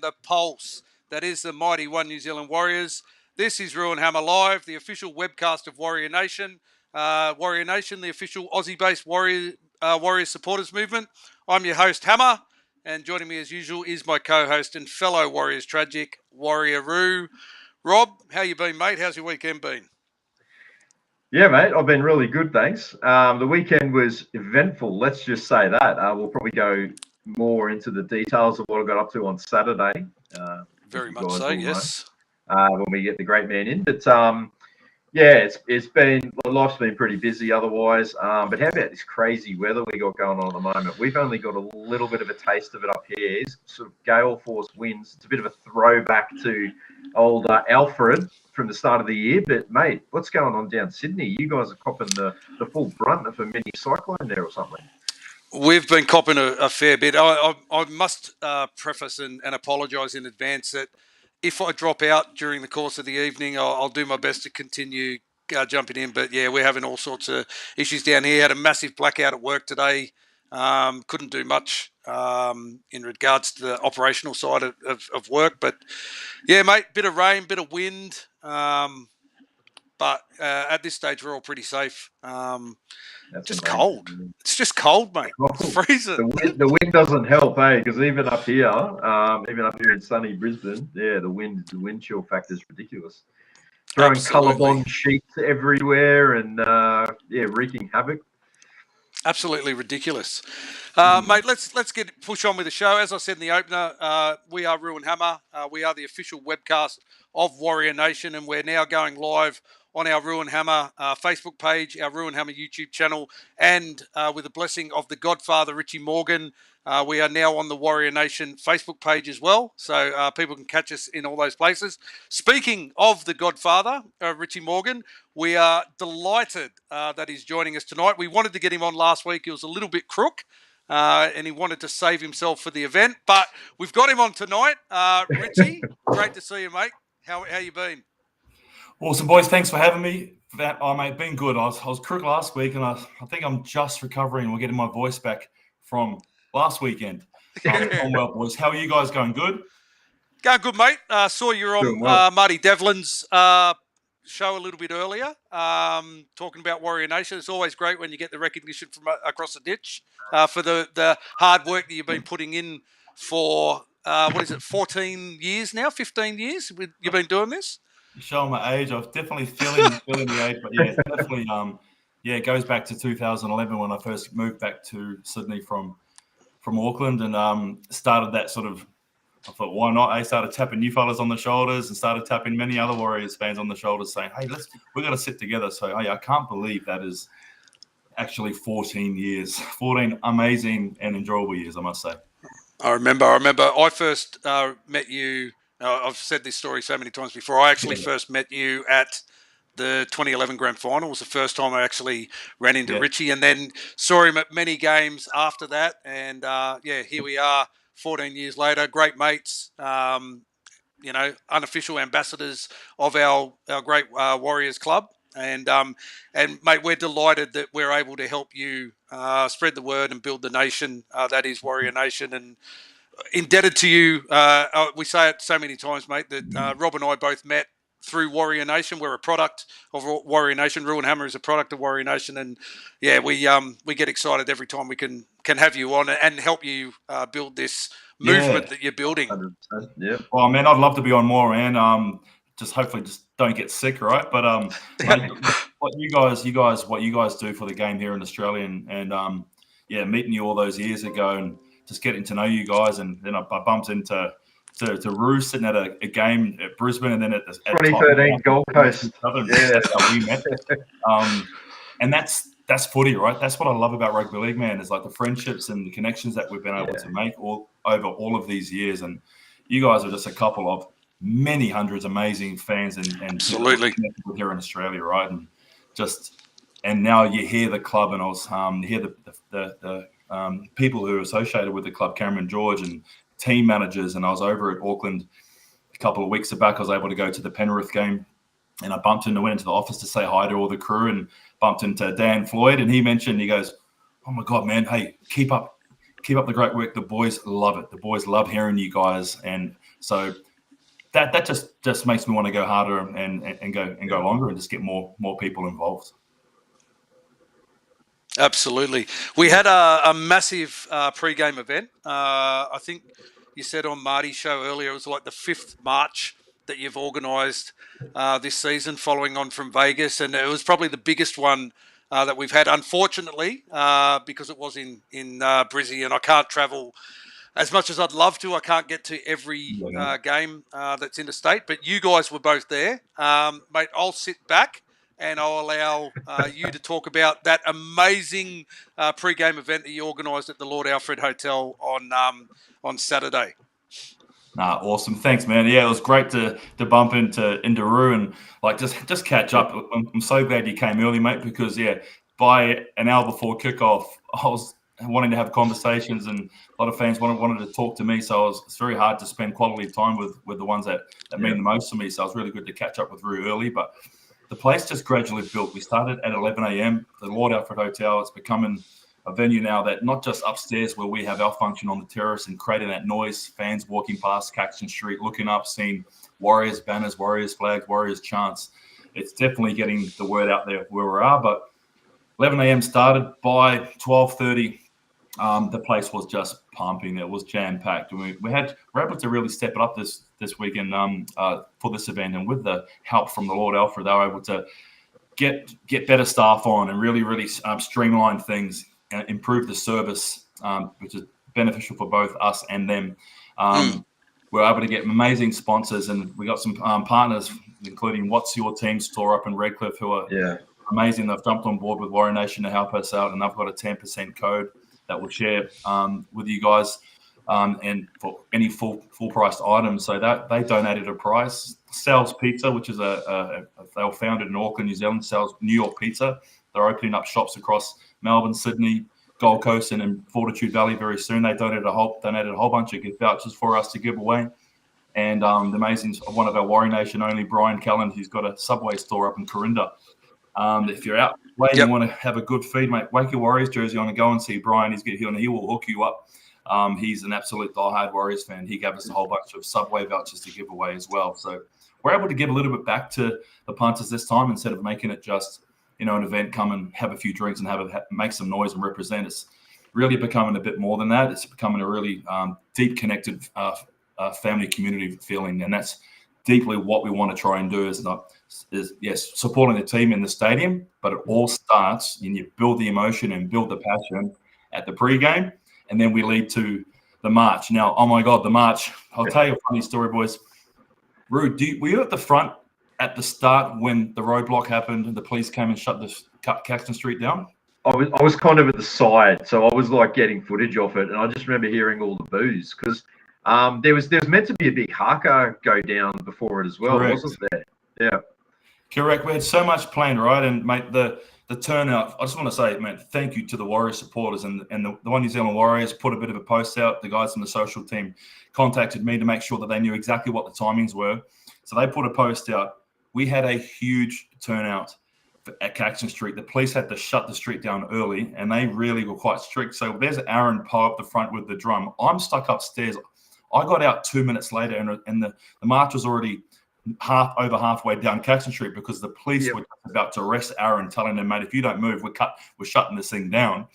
the pulse that is the mighty One New Zealand Warriors. This is Ruin Hammer Live, the official webcast of Warrior Nation. Warrior Nation, the official Aussie-based Warrior supporters movement. I'm your host, Hammer, and joining me as usual is my co-host and fellow Warriors Tragic, Warrior Roo. Rob, how you been, mate? How's your weekend been? Yeah, mate, I've been really good, thanks. The weekend was eventful, let's just say that. We'll probably go more into the details of what I got up to on Saturday. Very much so, yes. When we get the great man in. But yeah, it's been, life's been pretty busy otherwise. But how about this crazy weather we got going on at the moment? We've only got a little bit of a taste of it up here. It's sort of gale force winds. It's a bit of a throwback to old Alfred from the start of the year. But mate, what's going on down Sydney? You guys are copping the full brunt of a mini cyclone there or something. We've been copping a fair bit. I must preface and apologise in advance that if I drop out during the course of the evening, I'll do my best to continue jumping in. But yeah, we're having all sorts of issues down here. Had a massive blackout at work today. Couldn't do much in regards to the operational side of work. But yeah, mate, bit of rain, bit of wind. But at this stage, we're all pretty safe. Just amazing. Cold. It's just cold, mate. It's freezing. The wind doesn't help, eh? Because even up here in sunny Brisbane, yeah, the wind chill factor is ridiculous. Throwing colour-bomb sheets everywhere and wreaking havoc. Absolutely ridiculous, mate. Let's push on with the show. As I said in the opener, we are Ruin Hammer. We are the official webcast of Warrior Nation, and we're now going live on our Ruin Hammer Facebook page, our Ruin Hammer YouTube channel, and with the blessing of the Godfather, Richie Morgan, we are now on the Warrior Nation Facebook page as well, so people can catch us in all those places. Speaking of the Godfather, Richie Morgan, we are delighted that he's joining us tonight. We wanted to get him on last week. He was a little bit crook, and he wanted to save himself for the event, but we've got him on tonight. Richie, great to see you, mate. How you been? Awesome, boys. Thanks for having me. Mate, been good. I was crook last week, and I think I'm just recovering. We're getting my voice back from last weekend. I'm well, boys. How are you guys going? Good? Going good, mate. Saw you on Marty Devlin's show a little bit earlier, talking about Warrior Nation. It's always great when you get the recognition from across the ditch for the hard work that you've been putting in for, 14 years now, 15 years you've been doing this? Showing my age, I'm definitely feeling the age, but yeah, definitely, it goes back to 2011 when I first moved back to Sydney from Auckland and started that sort of. I thought, why not? I started tapping you fellas on the shoulders and started tapping many other Warriors fans on the shoulders, saying, "Hey, we're gonna sit together." So, hey, I can't believe that is actually 14 years, 14 amazing and enjoyable years, I must say. I remember. I first met you. I've said this story so many times before. I actually first met you at the 2011 Grand Final. It was the first time I actually ran into Richie, and then saw him at many games after that. And here we are, 14 years later. Great mates, unofficial ambassadors of our great Warriors club. And mate, we're delighted that we're able to help you spread the word and build the nation that is Warrior Nation. And indebted to you. We say it so many times, mate, that Rob and I both met through Warrior Nation. We're a product of Warrior Nation. Ruin Hammer is a product of Warrior Nation, and yeah, we get excited every time we can have you on and help you build this movement that you're building. 100%, yeah. Well, man, I'd love to be on more, man. Just hopefully don't get sick, right? But mate, what you guys do for the game here in Australia, and meeting you all those years ago and just getting to know you guys, and then I bumped into Roo sitting at a game at Brisbane, and then at 2013 Gold Coast. Yeah, that's how we met. And that's footy, right? That's what I love about rugby league, man. Is like the friendships and the connections that we've been able to make over all of these years. And you guys are just a couple of many hundreds of amazing fans and absolutely here in Australia, right? And now you hear the club, and I was hear the people who are associated with the club, Cameron George and team managers. And I was over at Auckland a couple of weeks back. I was able to go to the Penrith game, and I went into the office to say hi to all the crew, and bumped into Dan Floyd, and he goes, "Oh my God, man, hey, keep up the great work. The boys love it. The boys love hearing you guys." And So that just makes me want to go harder and go longer and just get more people involved. Absolutely. We had a massive pre-game event. I think you said on Marty's show earlier, it was like the 5th March that you've organised this season following on from Vegas. And it was probably the biggest one that we've had, unfortunately, because it was in Brizzy, and I can't travel as much as I'd love to. I can't get to every game that's interstate, but you guys were both there. Mate, I'll sit back and I'll allow you to talk about that amazing pre-game event that you organised at the Lord Alfred Hotel on Saturday. Awesome. Thanks, man. Yeah, it was great to bump into Roo and like just catch up. I'm so glad you came early, mate, because by an hour before kickoff, I was wanting to have conversations, and a lot of fans wanted to talk to me. So it's very hard to spend quality time with the ones that mean the most to me. So it was really good to catch up with Roo early. But the place just gradually built. We started at 11 a.m. The Lord Alfred Hotel. It's becoming a venue now that not just upstairs where we have our function on the terrace and creating that noise, fans walking past Caxton Street, looking up, seeing Warriors banners, Warriors flags, Warriors chants. It's definitely getting the word out there where we are. But 11 a.m. started. By 12:30, the place was just pumping. It was jam-packed. We were able to really step it up this weekend for this event. And with the help from the Lord Alfred, they were able to get better staff on and really streamline things, improve the service, which is beneficial for both us and them. We're able to get amazing sponsors, and we got some partners, including What's Your Team store up in Redcliffe, who are amazing. They've jumped on board with Warrior Nation to help us out, and they've got a 10% code that we'll share with you guys, and for any full priced items. So that they donated a price. Sal's Pizza, which is they were founded in Auckland, New Zealand. Sal's New York Pizza. They're opening up shops across Melbourne, Sydney, Gold Coast, and in Fortitude Valley very soon. They donated a whole bunch of gift vouchers for us to give away. And the amazing one of our Warrior Nation only, Brian Callan, he's got a Subway store up in Corinda. If you're out way and you want to have a good feed, mate, wake your Warriors jersey on and go and see Brian. He will hook you up. He's an absolute diehard Warriors fan. He gave us a whole bunch of Subway vouchers to give away as well. So we're able to give a little bit back to the punters this time, instead of making it just an event, come and have a few drinks and make some noise and represent. It's really becoming a bit more than that. It's becoming a really deep connected family community feeling, and that's deeply what we want to try and do. Is supporting the team in the stadium, but it all starts and you build the emotion and build the passion at the pre-game, and then we lead to the march. Now, oh my God, the march! I'll tell you a funny story, boys. Roo, were you at the front at the start when the roadblock happened and the police came and shut Caxton Street down? I was kind of at the side, so I was like getting footage of it, and I just remember hearing all the boos because there was meant to be a big haka go down before it as well, wasn't there? Yeah. Correct. We had so much planned, right? And mate, the turnout, I just want to say, man, thank you to the Warriors supporters and the One New Zealand Warriors put a bit of a post out. The guys from the social team contacted me to make sure that they knew exactly what the timings were. So they put a post out. We had a huge turnout at Caxton Street. The police had to shut the street down early, and they really were quite strict. So there's Aaron Poe up the front with the drum. I'm stuck upstairs. I got out 2 minutes later, and the march was already over halfway down Caxton Street because the police were about to arrest Aaron, telling him, mate, if you don't move, we're shutting this thing down.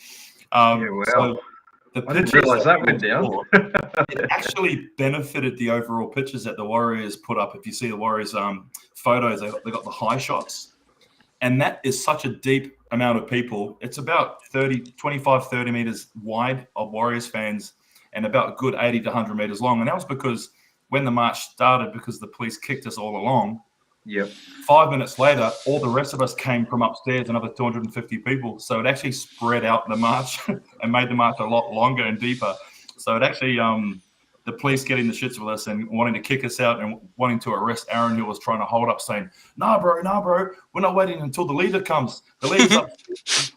So I didn't realise that went down. It actually benefited the overall pictures that the Warriors put up. If you see the Warriors photos, they got the high shots. And that is such a deep amount of people. It's about 30 meters wide of Warriors fans and about a good 80 to 100 meters long. And that was because when the march started, because the police kicked us all along, 5 minutes later, all the rest of us came from upstairs, another 250 people. So it actually spread out the march and made the march a lot longer and deeper. So it actually, the police getting the shits with us and wanting to kick us out and wanting to arrest Aaron, who was trying to hold up, saying, nah, bro, we're not waiting until the leader comes. The leader's up.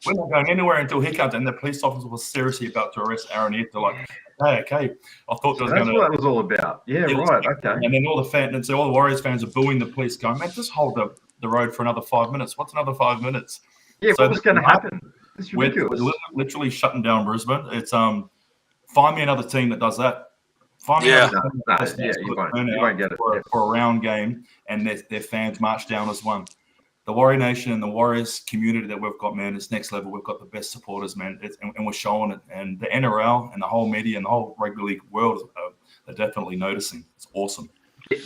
We're not going anywhere until he comes. And the police officer was seriously about to arrest Aaron here. They're like, okay. I thought that's what that was all about. Yeah, right. Okay. And then all the Warriors fans are booing the police, going, man, just hold the road for another 5 minutes. What's another 5 minutes? Yeah, so what's going to happen? It's ridiculous. We're literally shutting down Brisbane. It's find me another team that does that. Finding Yeah. You won't get it for a round game, and their fans march down as one. The Warrior Nation and the Warriors community that we've got, man, it's next level. We've got the best supporters, man, and we're showing it. And the NRL and the whole media and the whole rugby league world are definitely noticing. It's awesome.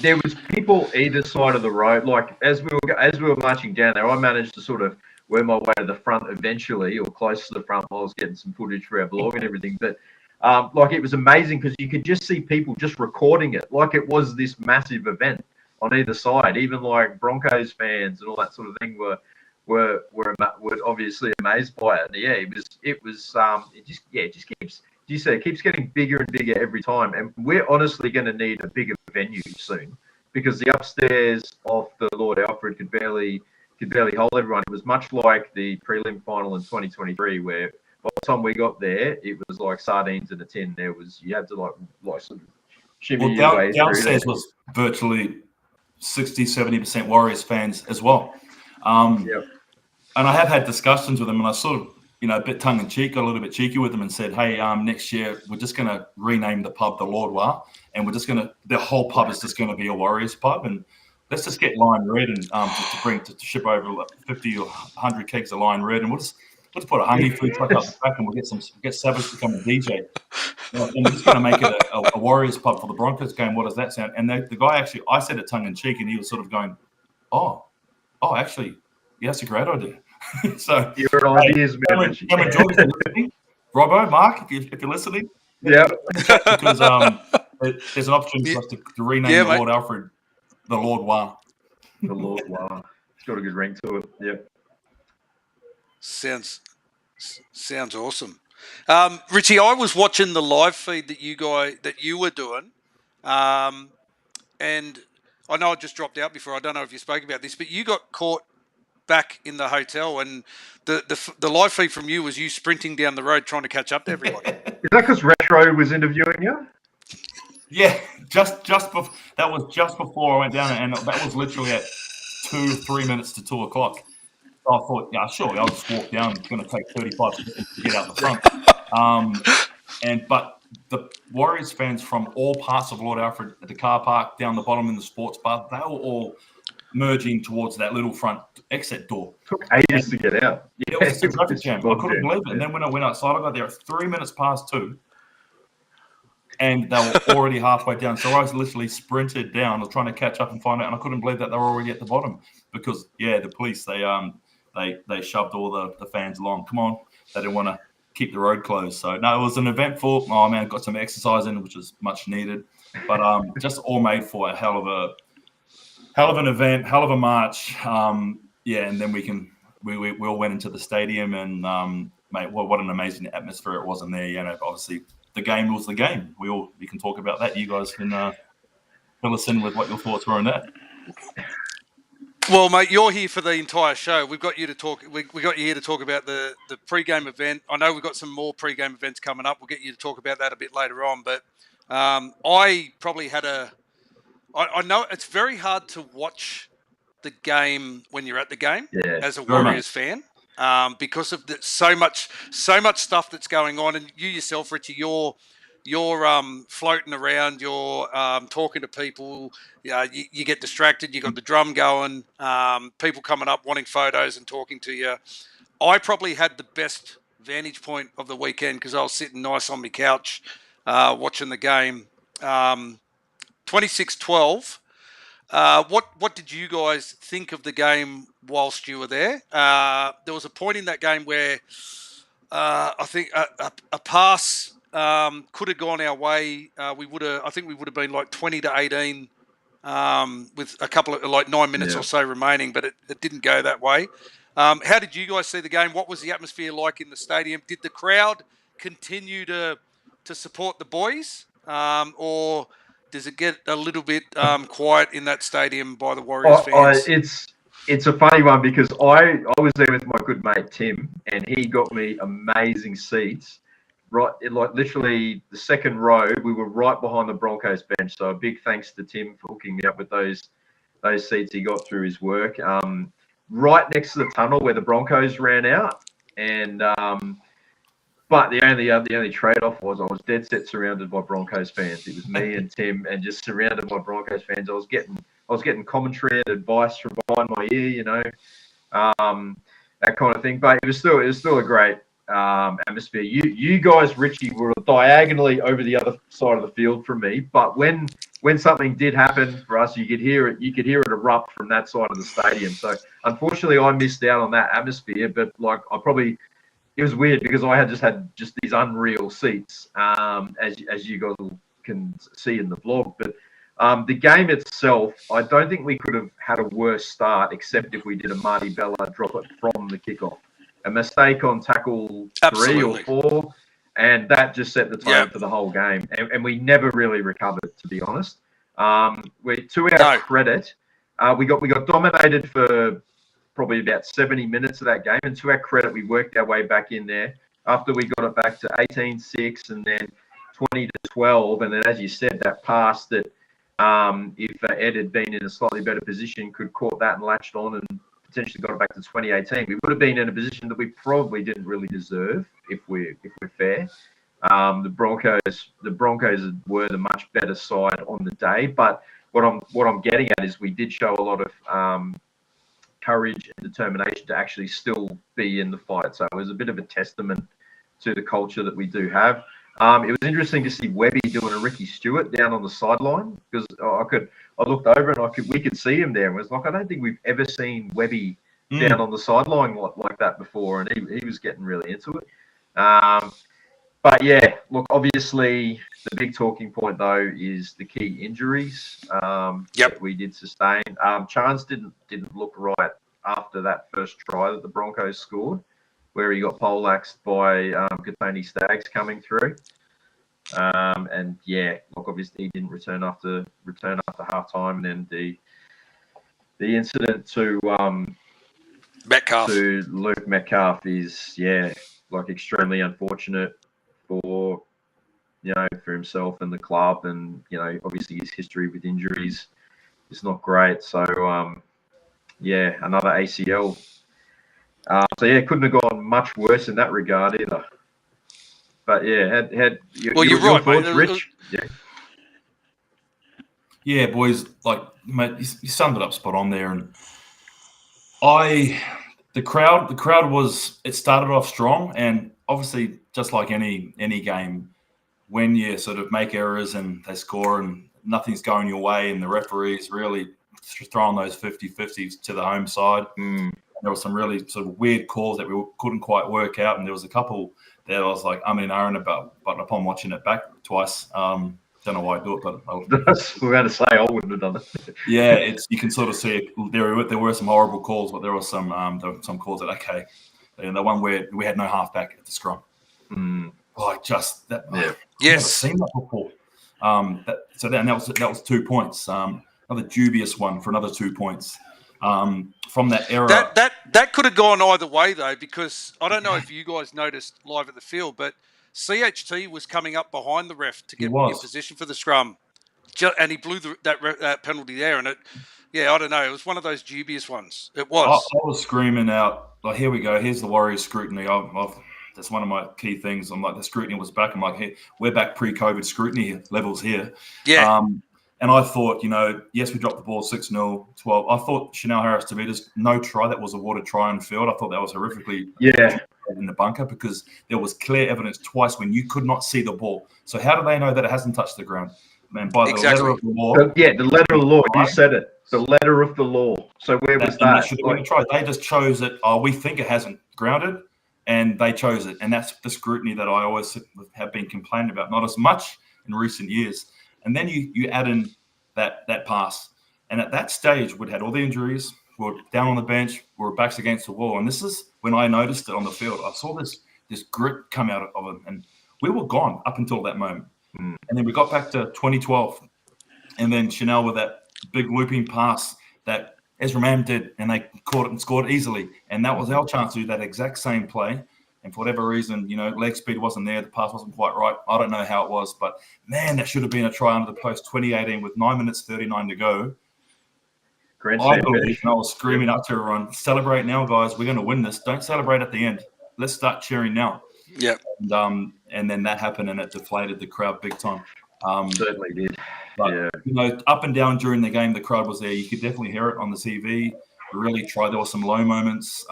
There was people either side of the road. Like as we were marching down there, I managed to sort of work my way to the front eventually, or close to the front, while I was getting some footage for our blog and everything. But like it was amazing because you could just see people just recording it, like it was this massive event on either side. Even like Broncos fans and all that sort of thing were obviously amazed by it. Yeah, it just keeps. You say it keeps getting bigger and bigger every time, and we're honestly going to need a bigger venue soon because the upstairs of the Lord Alfred could barely hold everyone. It was much like the prelim final in 2023, where by the time we got there, it was like sardines in a tin. You had to like sort of shimmy your way through. Downstairs was virtually 60-70% Warriors fans as well. Yep. And I have had discussions with them, and I sort of, a bit tongue in cheek, got a little bit cheeky with them, and said, "Hey, next year we're just going to rename the pub the Lord Wa, and the whole pub is just going to be a Warriors pub, and let's just get Lion Red and to ship over like 50 or 100 kegs of Lion Red, and we'll just put a hungry food truck up the back, and we'll get Savage to become a DJ, and we're just going to make it a Warriors pub for the Broncos game. What does that sound?" And the guy actually, I said it tongue in cheek, and he was sort of going, "Oh, actually, yeah, that's a great idea." So you're an ideas man. Robbo, Mark, if you're listening, yeah, because there's an opportunity for us to rename the Lord Alfred the Lord Wa. The Lord Wa. It's got a good ring to it. Yep. Sounds awesome. Richie, I was watching the live feed that you were doing, and I know I just dropped out before. I don't know if you spoke about this, but you got caught back in the hotel, and the live feed from you was you sprinting down the road trying to catch up to everybody. Is that because Retro was interviewing you? Yeah, just before, that was just before I went down, and that was literally at 3 minutes to 2 o'clock. So I thought, yeah, sure, I'll just walk down. It's going to take 35 seconds to get out the front. But the Warriors fans from all parts of Lord Alfred, at the car park, down the bottom in the sports bar, they were all merging towards that little front exit door. Took ages to get out. Yeah, it was a traffic jam. I couldn't believe it. And then when I went outside, I got there at 3 minutes past 2, and they were already halfway down. So I was literally sprinted down. I was trying to catch up and find out, and I couldn't believe that they were already at the bottom because, the police, they shoved all the fans along. Come on, they didn't want to keep the road closed. So no, it was an eventful. Oh man, got some exercise in, which is much needed. But just all made for a hell of an event, hell of a march. And then we all went into the stadium, and mate, what an amazing atmosphere it was in there. Obviously the game was the game. We can talk about that. You guys can fill us in with what your thoughts were on that. Well, mate, you're here for the entire show. We've got you to talk. We got you here to talk about the pre-game event. I know we've got some more pre-game events coming up. We'll get you to talk about that a bit later on. But I probably had I know it's very hard to watch the game when you're at the game as a Warriors fan because of so much stuff that's going on. And you yourself, Richie, you're floating around, you're talking to people, you get distracted, you got the drum going, people coming up wanting photos and talking to you. I probably had the best vantage point of the weekend because I was sitting nice on my couch watching the game. 26-12. What did you guys think of the game whilst you were there? There was a point in that game where I think a pass could have gone our way. I think we would have been like 20-18 with a couple of 9 minutes or so remaining, but it didn't go that way. How did you guys see the game? What was the atmosphere like in the stadium? Did the crowd continue to support the boys, or does it get a little bit quiet in that stadium by the Warriors fans? It's a funny one because I was there with my good mate Tim, and he got me amazing seats. Right, literally the second row, we were right behind the Broncos bench. So a big thanks to Tim for hooking me up with those seats he got through his work. Right next to the tunnel where the Broncos ran out, and But the only trade-off was I was dead set surrounded by Broncos fans. It was me and Tim, and just surrounded by Broncos fans. I was getting commentary and advice from behind my ear, that kind of thing. But it was still a great atmosphere. You guys, Richie, were diagonally over the other side of the field from me. But when something did happen for us, you could hear it erupt from that side of the stadium. So unfortunately, I missed out on that atmosphere. But it was weird because I had just these unreal seats, as you guys can see in the vlog. But the game itself, I don't think we could have had a worse start, except if we did a Marty Bella drop it from the kickoff. A mistake on tackle 3 or 4, and that just set the tone for the whole game. And we never really recovered, to be honest. To our credit, we got dominated for probably about 70 minutes of that game, and to our credit, we worked our way back in there after we got it back to 18-6 and then 20-12, and then, as you said, that pass that if Ed had been in a slightly better position, could caught that and latched on and potentially got it back to 2018. We would have been in a position that we probably didn't really deserve if we're fair. The Broncos were the much better side on the day, but what I'm getting at is we did show a lot of courage and determination to actually still be in the fight. So it was a bit of a testament to the culture that we do have. It was interesting to see Webby doing a Ricky Stewart down on the sideline, because I looked over and we could see him there, and was like, I don't think we've ever seen Webby down on the sideline like that before, and he was getting really into it. But yeah, look, obviously the big talking point though is the key injuries that we did sustain. Chance didn't look right after that first try that the Broncos scored, where he got poleaxed by Katoni Staggs coming through. And yeah, look, obviously he didn't return after half time, and then the incident to Luke Metcalf is extremely unfortunate for himself and the club, and obviously his history with injuries is not great. So another ACL. Couldn't have gone much worse in that regard either. But yeah, you're right, thoughts, mate. Rich? Yeah, boys, mate, you summed it up spot on there. And the crowd it started off strong, and obviously, just like any game, when you sort of make errors and they score and nothing's going your way, and the referees really throwing those 50-50s to the home side. There were some really sort of weird calls that we couldn't quite work out, and there was a couple that I was like, Aaron about, but upon watching it back twice, don't know why I do it, but we're going to say I wouldn't have done it. Yeah, you can sort of see it. There were some horrible calls, but there were some calls that and the one where we had no halfback at the scrum. Just that. Yeah. I've never seen that before. That was 2 points. Another dubious one for another 2 points. From that era. That could have gone either way though, because I don't know if you guys noticed live at the field, but CHT was coming up behind the ref to get in position for the scrum, and he blew that penalty there, and I don't know, it was one of those dubious ones. It was. I was screaming out, like, here we go, here's the Warriors scrutiny. That's one of my key things. I'm like, the scrutiny was back. I'm like, hey, we're back pre-COVID scrutiny levels here. Yeah. And I thought, yes, we dropped the ball 6-0, 12. I thought Chanel Harris-Tavita's no try that was awarded try on field. I thought that was horrifically in the bunker, because there was clear evidence twice when you could not see the ball. So how do they know that it hasn't touched the ground? And by the letter of the law. The letter of the law. You said it. The letter of the law. So where was that? They just chose it. Oh, we think it hasn't grounded, and they chose it. And that's the scrutiny that I always have been complaining about. Not as much in recent years. And then you add in that pass. And at that stage, we'd had all the injuries. We were down on the bench. We were backs against the wall. And this is when I noticed it on the field. I saw this grit come out of him. And we were gone up until that moment. And then we got back to 2012. And then Chanel with that big looping pass that Ezra Mam did. And they caught it and scored easily. And that was our chance to do that exact same play. And for whatever reason, leg speed wasn't there. The pass wasn't quite right. I don't know how it was. But, man, that should have been a try under the post 2018 with 9 minutes 39 to go. I was screaming up to everyone, celebrate now, guys. We're going to win this. Don't celebrate at the end. Let's start cheering now. Yeah. And then that happened, and it deflated the crowd big time. Certainly did. But, Yeah. you know, up and down during the game, the crowd was there. You could definitely hear it on the TV. We really tried. There were some low moments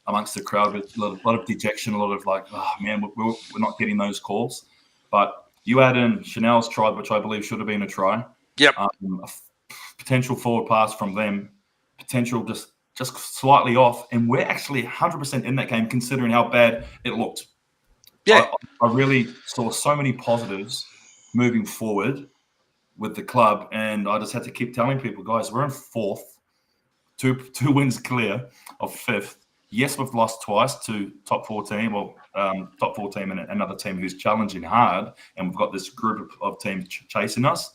amongst the crowd with a lot of dejection, a lot of like, oh, man, we're not getting those calls. But you add in Chanel's try, which I believe should have been a try. Yep. Potential forward pass from them, potential just slightly off, and we're actually 100% in that game considering how bad it looked. Yeah. I really saw so many positives moving forward with the club, and I just had to keep telling people, guys, we're in fourth, two wins clear of fifth. Yes, we've lost twice to top 4 team, or top 4 team and another team who's challenging hard, and we've got this group of teams chasing us.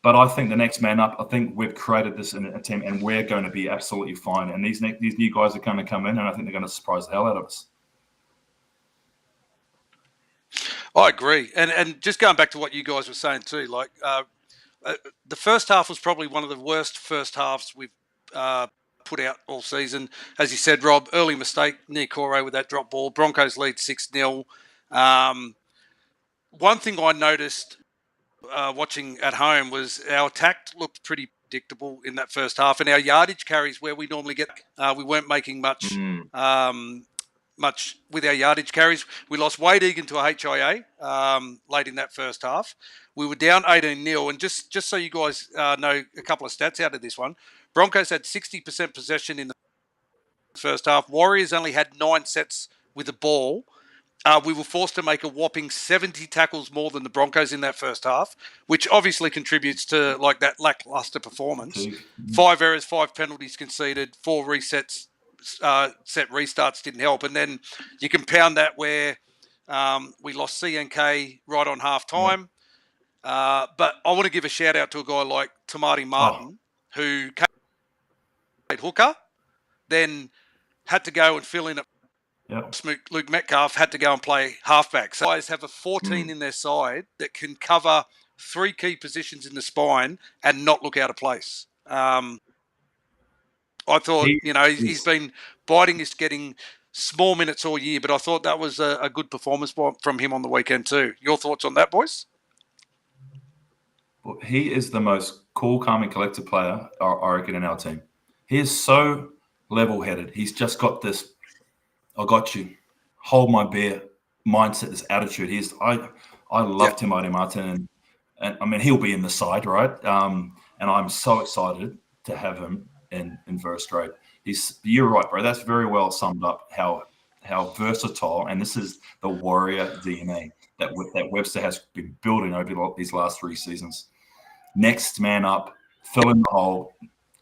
But I think the next man up, I think we've created this in a team, and we're going to be absolutely fine. And these new guys are going to come in, and I think they're going to surprise the hell out of us. I agree. And just going back to what you guys were saying too, like the first half was probably one of the worst first halves we've put out all season. As you said, Rob, early mistake, Hikoi with that drop ball. Broncos lead 6-0. One thing I noticed watching at home was our attack looked pretty predictable in that first half, and our yardage carries where we normally get, we weren't making much with our yardage carries. We lost Wade Egan to a HIA late in that first half. We were down 18-0, and just so you guys know a couple of stats out of this one, Broncos had 60% possession in the first half. Warriors only had 9 sets with the ball. We were forced to make a whopping 70 tackles more than the Broncos in that first half, which obviously contributes to like that lackluster performance. 5 errors, 5 penalties conceded, 4 resets, set restarts didn't help. And then you compound that where we lost CNK right on half time. But I want to give a shout out to a guy like Tamati Martin, who played hooker, then had to go and fill in at Luke Metcalf, had to go and play halfback. So guys have a 14 in their side that can cover 3 key positions in the spine and not look out of place. I thought, he's been biting his getting small minutes all year, but I thought that was a good performance from him on the weekend too. Your thoughts on that, boys? Well, he is the most cool, calm, and collected player, I reckon, in our team. He is so level-headed. He's just got this, I got you, hold my beer mindset, this attitude. I love Timothy Martin, and I mean, he'll be in the side, right? And I'm so excited to have him in first grade. You're right, bro. That's very well summed up how versatile, and this is the Warrior DNA that Webster has been building over these last 3 seasons. Next man up, fill in the hole,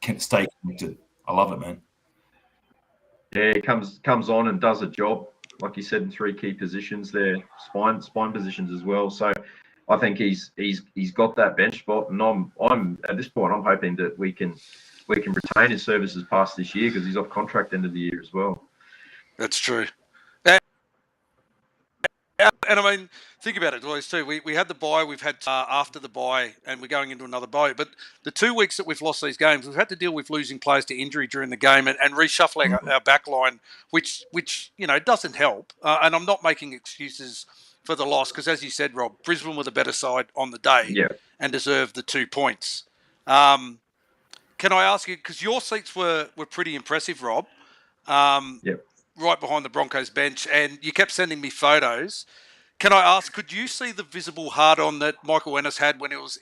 can stay connected. I love it, man. Yeah, he comes on and does a job, like you said, in 3 key positions there, spine positions as well. So I think he's got that bench spot, and I'm at this point I'm hoping that we can retain his services past this year because he's off contract end of the year as well. That's true. And I mean, think about it, boys, too. We had the bye, we've had after the bye, and we're going into another bye. But the 2 weeks that we've lost these games, we've had to deal with losing players to injury during the game and reshuffling our back line, which doesn't help. And I'm not making excuses for the loss because, as you said, Rob, Brisbane were the better side on the day and deserved the 2 points. Can I ask you, because your seats were pretty impressive, Rob, right behind the Broncos bench, and you kept sending me photos. Can I ask, could you see the visible hard-on that Michael Ennis had when it was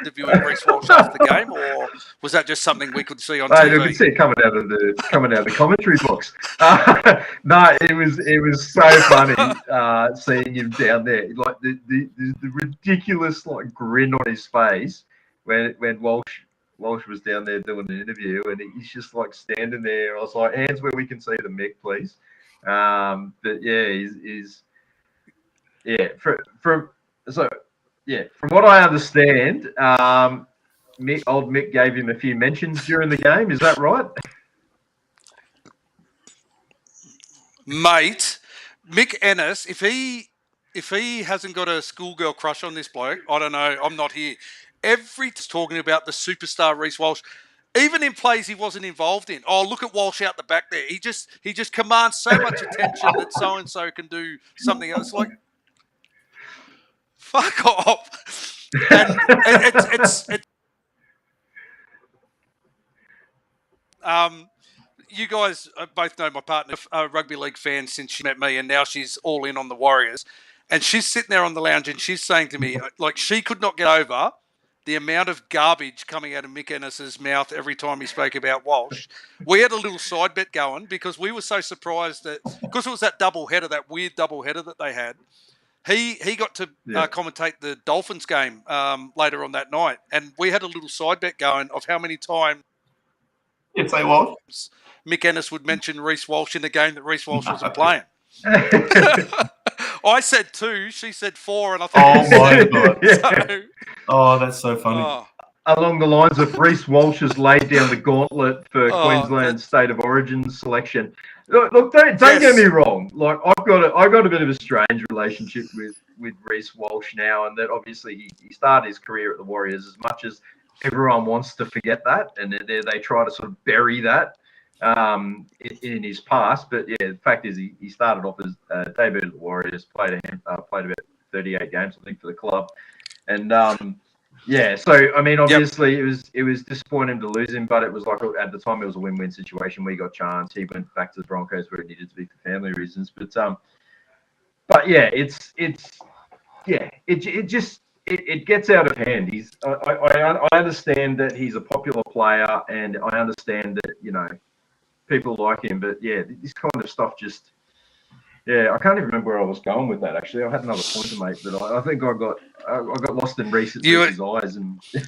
interviewing Reece Walsh after the game, or was that just something we could see on TV? We could see it coming out of the commentary box. No, it was so funny seeing him down there, like the ridiculous like grin on his face when Walsh was down there doing the interview, and he's just like standing there. I was like, hands where we can see the Mick, please. But yeah, from what I understand, old Mick gave him a few mentions during the game. Is that right? Mate, Mick Ennis, if he hasn't got a schoolgirl crush on this bloke, I don't know. I'm not here. Every talking about the superstar Reece Walsh. even in plays he wasn't involved in. Oh, look at Walsh out the back there. He just commands so much attention that so and so can do something else. Like, fuck off. And it's you guys both know my partner, a rugby league fan since she met me, and now she's all in on the Warriors. And she's sitting there on the lounge and she's saying to me, like, she could not get over the amount of garbage coming out of Mick Ennis's mouth every time he spoke about Walsh. We had a little side bet going because we were so surprised that, because it was that doubleheader, that weird doubleheader that they had. He got to commentate the Dolphins game later on that night, and we had a little side bet going of how many times You'd say what? Mick Ennis would mention Reece Walsh in the game that Reece Walsh wasn't playing. I said 2, she said 4, and I thought, oh my God. Oh, that's so funny. Oh. Along the lines of Reece Walsh has laid down the gauntlet for Queensland State of Origin selection. Look, don't get me wrong. Like, I've got a bit of a strange relationship with Reece Walsh now, and that obviously he started his career at the Warriors, as much as everyone wants to forget that, and they try to sort of bury that in his past. But yeah, the fact is he started off as debut at the Warriors, played about 38 games, I think, for the club, and so I mean, obviously it was disappointing to lose him, but it was like, at the time, it was a win-win situation. We got chance. He went back to the Broncos where he needed to be for family reasons. But yeah, it gets out of hand. I understand that he's a popular player, and I understand that people like him. But yeah, this kind of stuff just. Yeah, I can't even remember where I was going with that. Actually, I had another point to make, but I think I got lost in Reece's eyes, and you're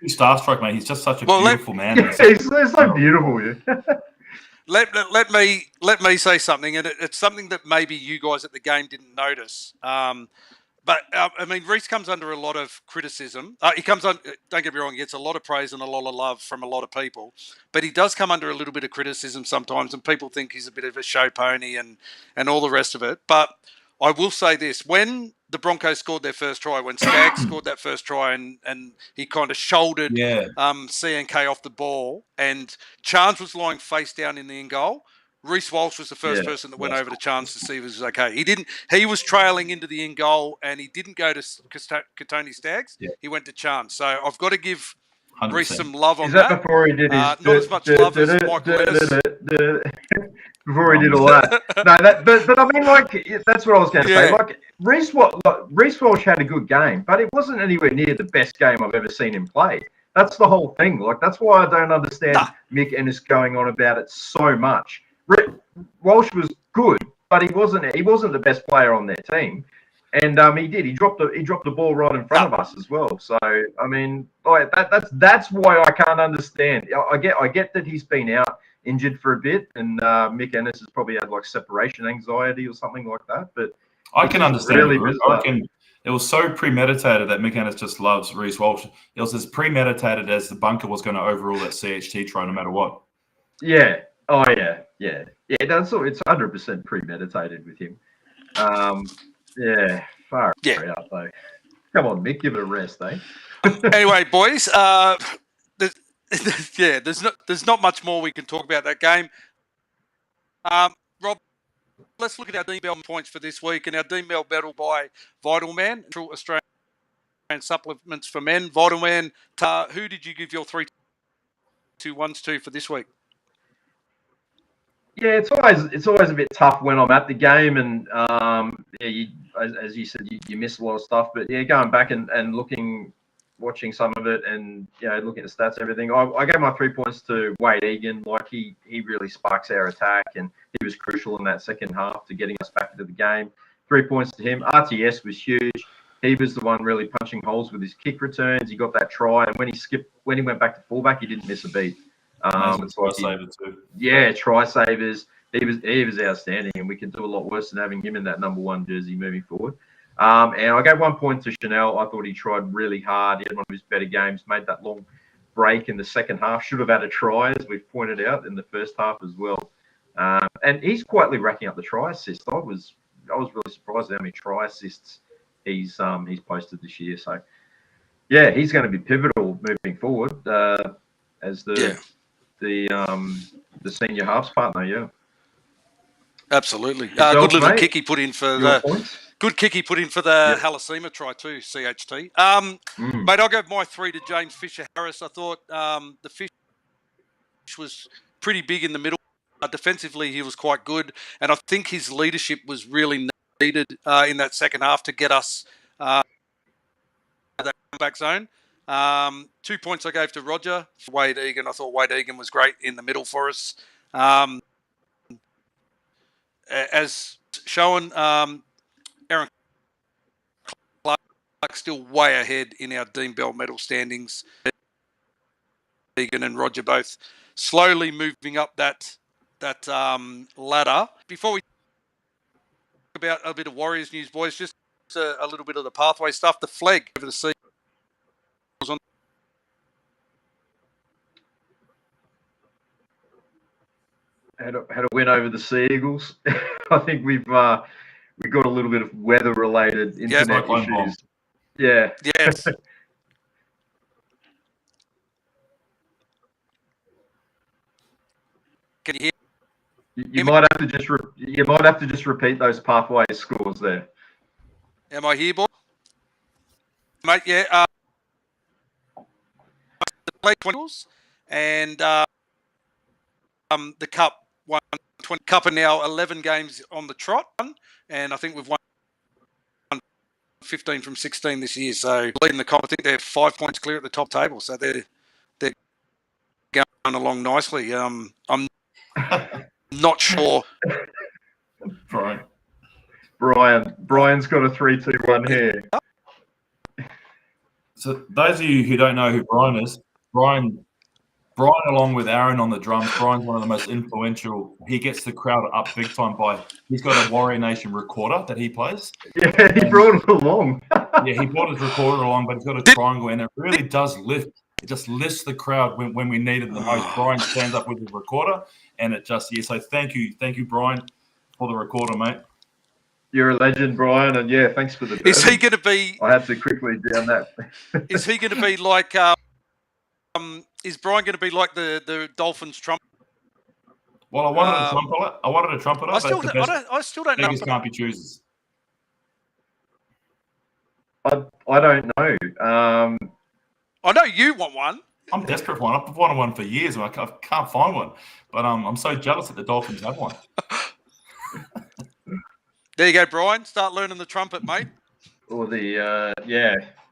starstruck, mate. He's just such a beautiful man. Yeah, he's so beautiful. Yeah. Let me say something, and it's something that maybe you guys at the game didn't notice. But I mean, Reece comes under a lot of criticism. He comes on. Don't get me wrong; he gets a lot of praise and a lot of love from a lot of people. But he does come under a little bit of criticism sometimes, and people think he's a bit of a show pony and all the rest of it. But I will say this: when the Broncos scored their first try, when Skaggs scored that first try, and he kind of shouldered CNK off the ball, and Chance was lying face down in the in goal. Reece Walsh was the first person that went over to Chance to see if it was okay. He was trailing into the in goal, and he didn't go to Katoni Staggs. Yeah. He went to Chance. So I've got to give 100%. Reece some love on that. Before he did his not as much love as Michael Ennis. Before he did all that. No, but I mean, like, that's what I was going to say. Like, Reece Walsh had a good game, but it wasn't anywhere near the best game I've ever seen him play. That's the whole thing. Like, that's why I don't understand Mick Ennis going on about it so much. Walsh was good, but he wasn't the best player on their team, and he dropped the ball right in front of us as well. So I mean, that's why I can't understand. I get that he's been out injured for a bit, and Mick Ennis has probably had like separation anxiety or something like that. But I can understand. It was so premeditated that Mick Ennis just loves Reece Walsh. It was as premeditated as the bunker was going to overrule that CHT try, no matter what. Yeah. Oh yeah. It's 100% premeditated with him. Far out though. Come on, Mick, give it a rest, eh? Anyway, boys, there's not much more we can talk about that game. Rob, let's look at our Dean Bell points for this week, and our Dean Bell battle by Vital Man, Australian supplements for men. Vital Man, who did you give your 3-2-1s to for this week? Yeah, it's always a bit tough when I'm at the game, and as you said, you miss a lot of stuff. But yeah, going back and watching some of it, and looking at the stats, everything. I gave my 3 points to Wade Egan. Like he really sparks our attack, and he was crucial in that second half to getting us back into the game. 3 points to him. RTS was huge. He was the one really punching holes with his kick returns. He got that try, and when he went back to fullback, he didn't miss a beat. Try saver too. Yeah, try savers. He was outstanding, and we can do a lot worse than having him in that number 1 jersey moving forward. And I gave 1 point to Chanel. I thought he tried really hard. He had one of his better games. Made that long break in the second half. Should have had a try, as we've pointed out, in the first half as well. And he's quietly racking up the try assists. I was really surprised at how many try assists he's posted this year. So yeah, he's going to be pivotal moving forward. as the senior halves partner. Yeah, absolutely. Yourself, Good little mate? kick he put in for Your points? Good kick he put in for the Yep. Halasima try too, CHT. Mate, I'll go my 3 to James Fisher-Harris. I thought the Fish was pretty big in the middle. Defensively, he was quite good. And I think his leadership was really needed in that second half to get us that comeback zone. 2 points I gave to Roger. Wade Egan, I thought Wade Egan was great in the middle for us. As shown, Aaron Clark still way ahead in our Dean Bell medal standings. Egan and Roger both slowly moving up that ladder. Before we talk about a bit of Warriors news, boys, just a little bit of the pathway stuff. The flag over the sea was on. Had a win over the Sea Eagles. I think we got a little bit of weather-related internet issues. Yeah. Yes. Can you hear? You might have to just repeat those pathway scores there. Am I here, boy? Mate, yeah. The play 20s and the Cup won 20. Cup are now 11 games on the trot, and I think we've won 15 from 16 this year. So leading the comp, I think they're 5 points clear at the top table. So they're going along nicely. I'm not sure. Brian's got a 3-2-1 here. So those of you who don't know who Brian is, Brian along with Aaron on the drums, Brian's one of the most influential. He gets the crowd up big time he's got a Warrior Nation recorder that he plays. Yeah, he brought it along. Yeah, he brought his recorder along, but he's got a triangle and it really does lift. It just lifts the crowd when we need it the most. Brian stands up with his recorder and it just, so thank you, Brian, for the recorder, mate. You're a legend, Brian, and yeah, thanks for the. Is he going to be? I had to quickly down that. Is he going to be like? Is Brian going to be like the Dolphins trumpet? Well, I wanted a trumpeter. I still don't know. Beggars can't be choosers. I don't know. I know you want one. I'm desperate for one. I've wanted one for years, and I can't find one. But I'm so jealous that the Dolphins have one. There you go, Brian. Start learning the trumpet, mate. Or they're a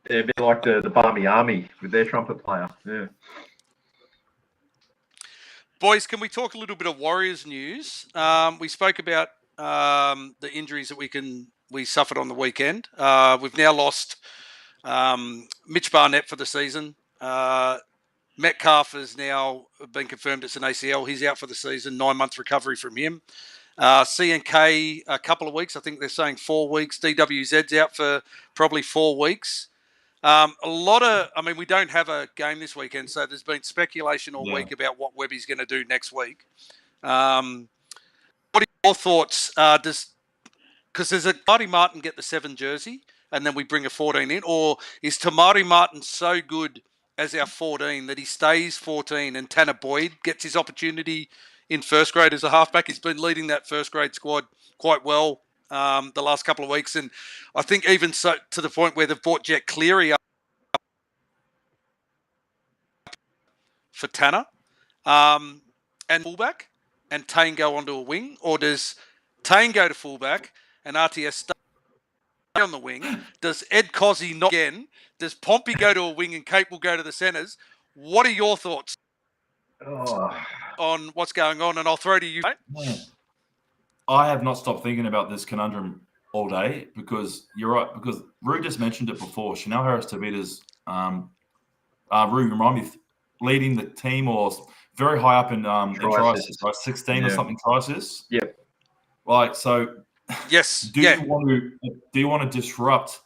bit like the Barmy Army with their trumpet player. Yeah. Boys, can we talk a little bit of Warriors news? We spoke about the injuries that we suffered on the weekend. We've now lost Mitch Barnett for the season. Metcalf has now been confirmed it's an ACL. He's out for the season. 9-month recovery from him. CNK, a couple of weeks. I think they're saying 4 weeks. DWZ's out for probably 4 weeks. We don't have a game this weekend, so there's been speculation all week about what Webby's going to do next week. What are your thoughts? Because there's a Tamari Martin get the 7 jersey, and then we bring a 14 in, or is Tamari Martin so good as our 14 that he stays 14 and Tanner Boyd gets his opportunity in first grade as a halfback? He's been leading that first grade squad quite well the last couple of weeks, and I think even so to the point where they've brought Jet Cleary up for Tanner and fullback, and Tane go onto a wing, or does Tane go to fullback and RTS stay on the wing? Does Ed Cozzy not again? Does Pompey go to a wing and Kate will go to the centres? What are your thoughts on what's going on? And I'll throw to you, mate. I have not stopped thinking about this conundrum all day, because you're right. Because Rue just mentioned it before. Chanel Harris-Tavita's Rue, remind me, leading the team or very high up in try assists, right? 16 or something try assists. Yep. Like, so. Yes. Do you want to disrupt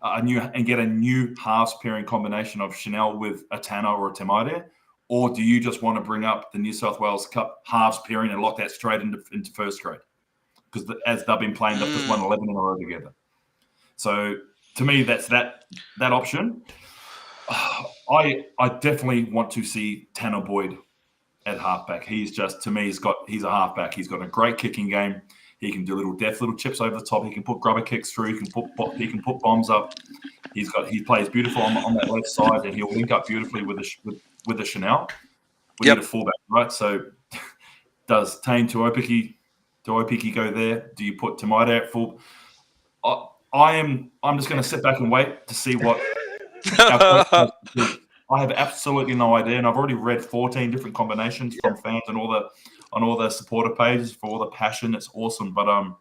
and get a new halves pairing combination of Chanel with a Tanner or a Tamaide? Or do you just want to bring up the New South Wales Cup halves pairing and lock that straight into first grade? Because as they've been playing, they've just won 11 in a row together. So to me, that's that option. I definitely want to see Tanner Boyd at halfback. He's just, to me, he's a halfback. He's got a great kicking game. He can do little chips over the top. He can put grubber kicks through. He can put bombs up. He plays beautiful on that left side, and he'll link up beautifully with the Chanel. We need a fullback, right? So does Tane Tuopiki go there? Do you put Tamaida at full? I'm just going to sit back and wait to see what our coach does. I have absolutely no idea, and I've already read 14 different combinations from fans and on all the supporter pages for all the passion. It's awesome, but I'm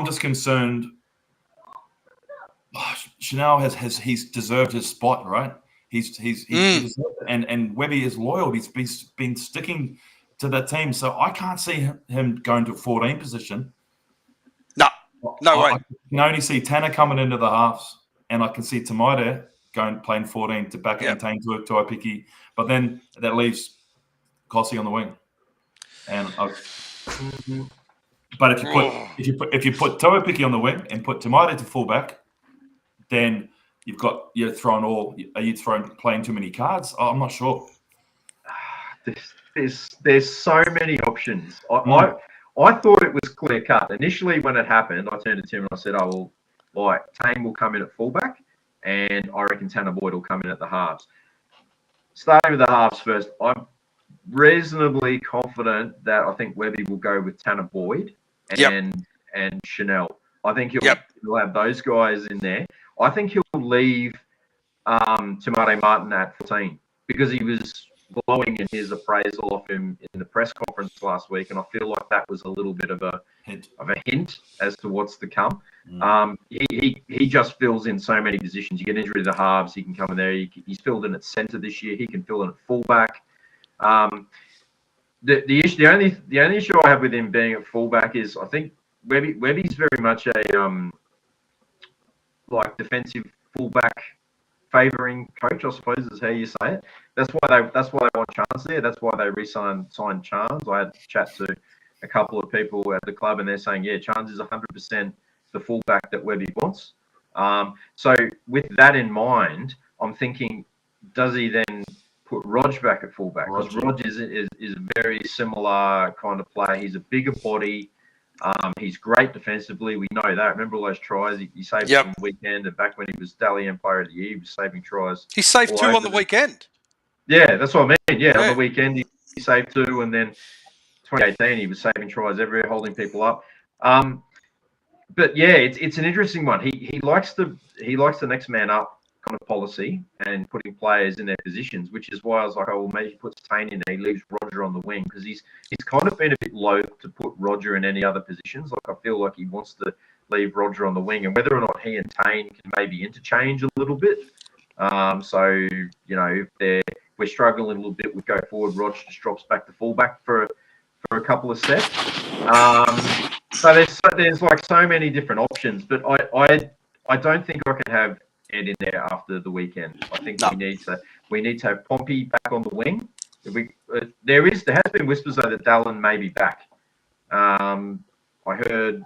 just concerned. Chanel he's deserved his spot, right? He's deserved it. And Webby is loyal. He's been sticking to that team, so I can't see him going to a 14 position. No way. I can only see Tanner coming into the halves, and I can see Tamaida playing 14 to back and Tane to Tuopiki, but then that leaves Kossi on the wing. And but if you put Tuopiki on the wing and put Tamaida to fullback, then you're playing too many cards? I'm not sure. There's so many options. I thought it was clear cut. Initially, when it happened, I turned to Tim and I said, Tane will come in at fullback, and I reckon Tanner Boyd will come in at the halves. Starting with the halves first, I'm reasonably confident that I think Webby will go with Tanner Boyd and Chanel. I think he'll have those guys in there. I think he'll leave Tamate Martin at 14 because he was glowing in his appraisal of him in the press conference last week, and I feel like that was a little bit of a hint as to what's to come. He just fills in so many positions. You get injured to the halves, he can come in there. He's filled in at centre this year. He can fill in at fullback. The only issue I have with him being at fullback is I think Webby's very much a defensive fullback favouring coach, I suppose is how you say it. That's why they want Chance there. That's why they signed Chance. I had a chat to a couple of people at the club, and they're saying, Chance is 100% the fullback that Webby wants. So with that in mind, I'm thinking, does he then put Rog back at fullback? Because Rog is a very similar kind of player. He's a bigger body. He's great defensively. We know that. Remember all those tries he saved on the weekend, and back when he was Dally M Player of the Year, he was saving tries. He saved 2 on the weekend. Yeah, that's what I mean. Yeah, on the weekend he saved 2, and then 2018 he was saving tries everywhere, holding people up. But yeah, it's an interesting one. He likes the next man up kind of policy and putting players in their positions, which is why I was like, maybe he puts Tane in there, he leaves Roger on the wing, because he's kind of been a bit loath to put Roger in any other positions. Like, I feel like he wants to leave Roger on the wing, and whether or not he and Tane can maybe interchange a little bit. So, if we're struggling a little bit with go forward, Roger just drops back to fullback for a couple of steps. So there's like so many different options, but I don't think I can have Ed in there after the weekend. I think we need to have Pompey back on the wing. There has been whispers though that Dallin may be back. I heard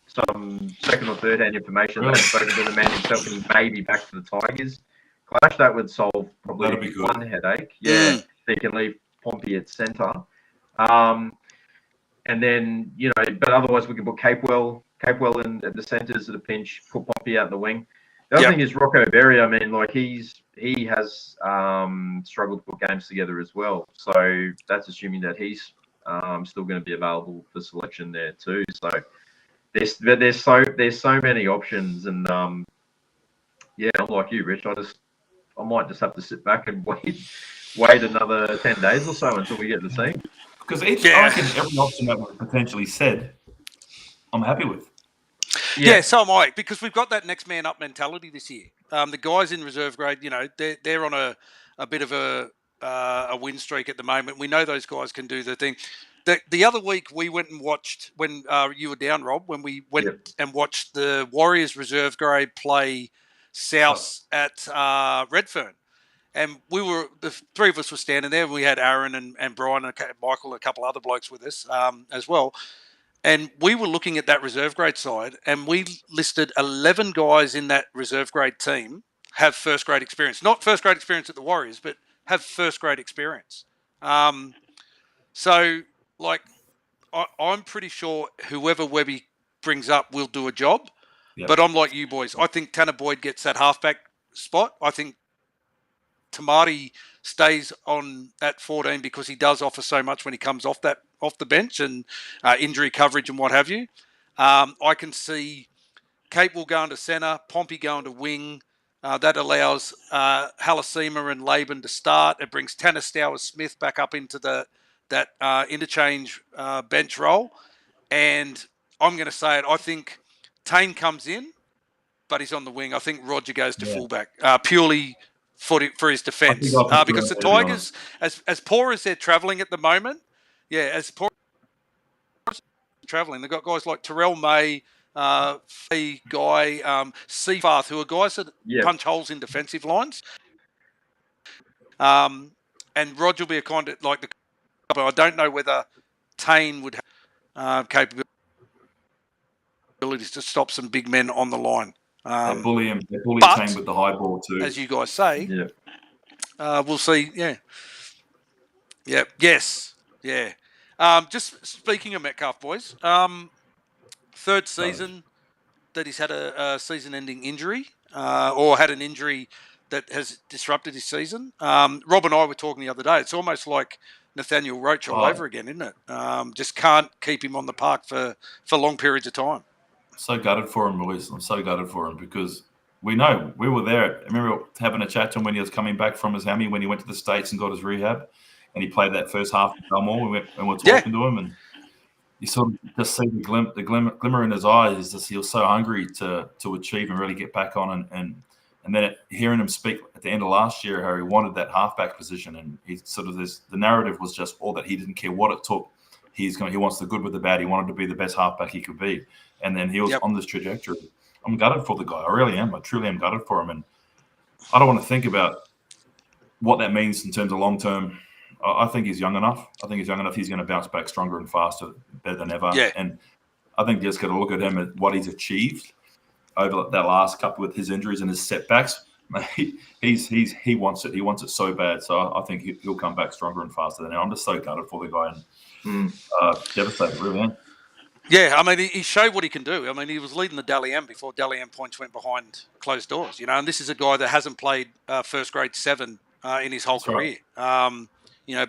some second or third hand information that I've spoken to the man himself, and he may be back to the Tigers clash. That would solve probably one headache. Yeah, so you can leave Pompey at centre. And then, but otherwise we can put Capewell in at the centres at a pinch, put Pompey out in the wing. The other thing is Rocco Berry. I mean, like he has struggled to put games together as well. So that's assuming that he's still going to be available for selection there too. So there's so many options, and I'm like you, Rich. I might just have to sit back and wait another 10 days or so until we get the team. Because I reckon every option that was potentially said, I'm happy with. Yeah, so am I, because we've got that next man up mentality this year. The guys in reserve grade, they're on a bit of a win streak at the moment. We know those guys can do the thing. The other week we went and watched, when you were down, Rob, when we went and watched the Warriors reserve grade play South at Redfern. And the 3 of us were standing there, and we had Aaron and Brian and Michael and a couple other blokes with us as well. And we were looking at that reserve grade side, and we listed 11 guys in that reserve grade team have first grade experience. Not first grade experience at the Warriors, but have first grade experience. So, like, I'm pretty sure whoever Webby brings up will do a job. Yep. But I'm like you boys. I think Tanner Boyd gets that halfback spot. I think Tamati stays on at 14 because he does offer so much when he comes off the bench and injury coverage and what have you. I can see Cape will go into centre, Pompey going to wing. That allows Halasima and Laban to start. It brings Tanner Stowers-Smith back up into that interchange bench role. And I'm going to say it. I think Tane comes in, but he's on the wing. I think Roger goes to fullback purely for his defence. Because the Tigers, as poor as they're travelling at the moment, as poor as they're travelling, they've got guys like Terrell May, Fee Guy, Seafarth, who are guys that punch holes in defensive lines. And Roger will be a kind of like the. I don't know whether Tane would have capabilities to stop some big men on the line. They bully him. They bully Tane with the high ball too. As you guys say, we'll see. Yes. Just speaking of Metcalf, boys. Third season that he's had a season-ending injury, or had an injury that has disrupted his season. Rob and I were talking the other day. It's almost like Nathaniel Roach all over again, isn't it? Just can't keep him on the park for long periods of time. So gutted for him, boys. I'm so gutted for him because we know we were there. I remember having a chat to him when he was coming back from his hammy when he went to the States and got his rehab, and he played that first half of Belmore. We were talking to him, and you sort of just see the glimmer in his eyes. Just he was so hungry to achieve and really get back on, and then hearing him speak at the end of last year how he wanted that halfback position, and he sort of the narrative was just all that he didn't care what it took. He wants the good with the bad. He wanted to be the best halfback he could be. And then he was on this trajectory. I'm gutted for the guy. I really am. I truly am gutted for him. And I don't want to think about what that means in terms of long term. I think he's young enough. He's going to bounce back stronger and faster, better than ever. Yeah. And I think you just got to look at him at what he's achieved over that last couple with his injuries and his setbacks. He wants it. He wants it so bad. So I think he'll come back stronger and faster than now. I'm just so gutted for the guy and devastated, really. Yeah, I mean, he showed what he can do. I mean, he was leading the Dally M before Dally M points went behind closed doors, and this is a guy that hasn't played first grade 7 in his whole career. Right.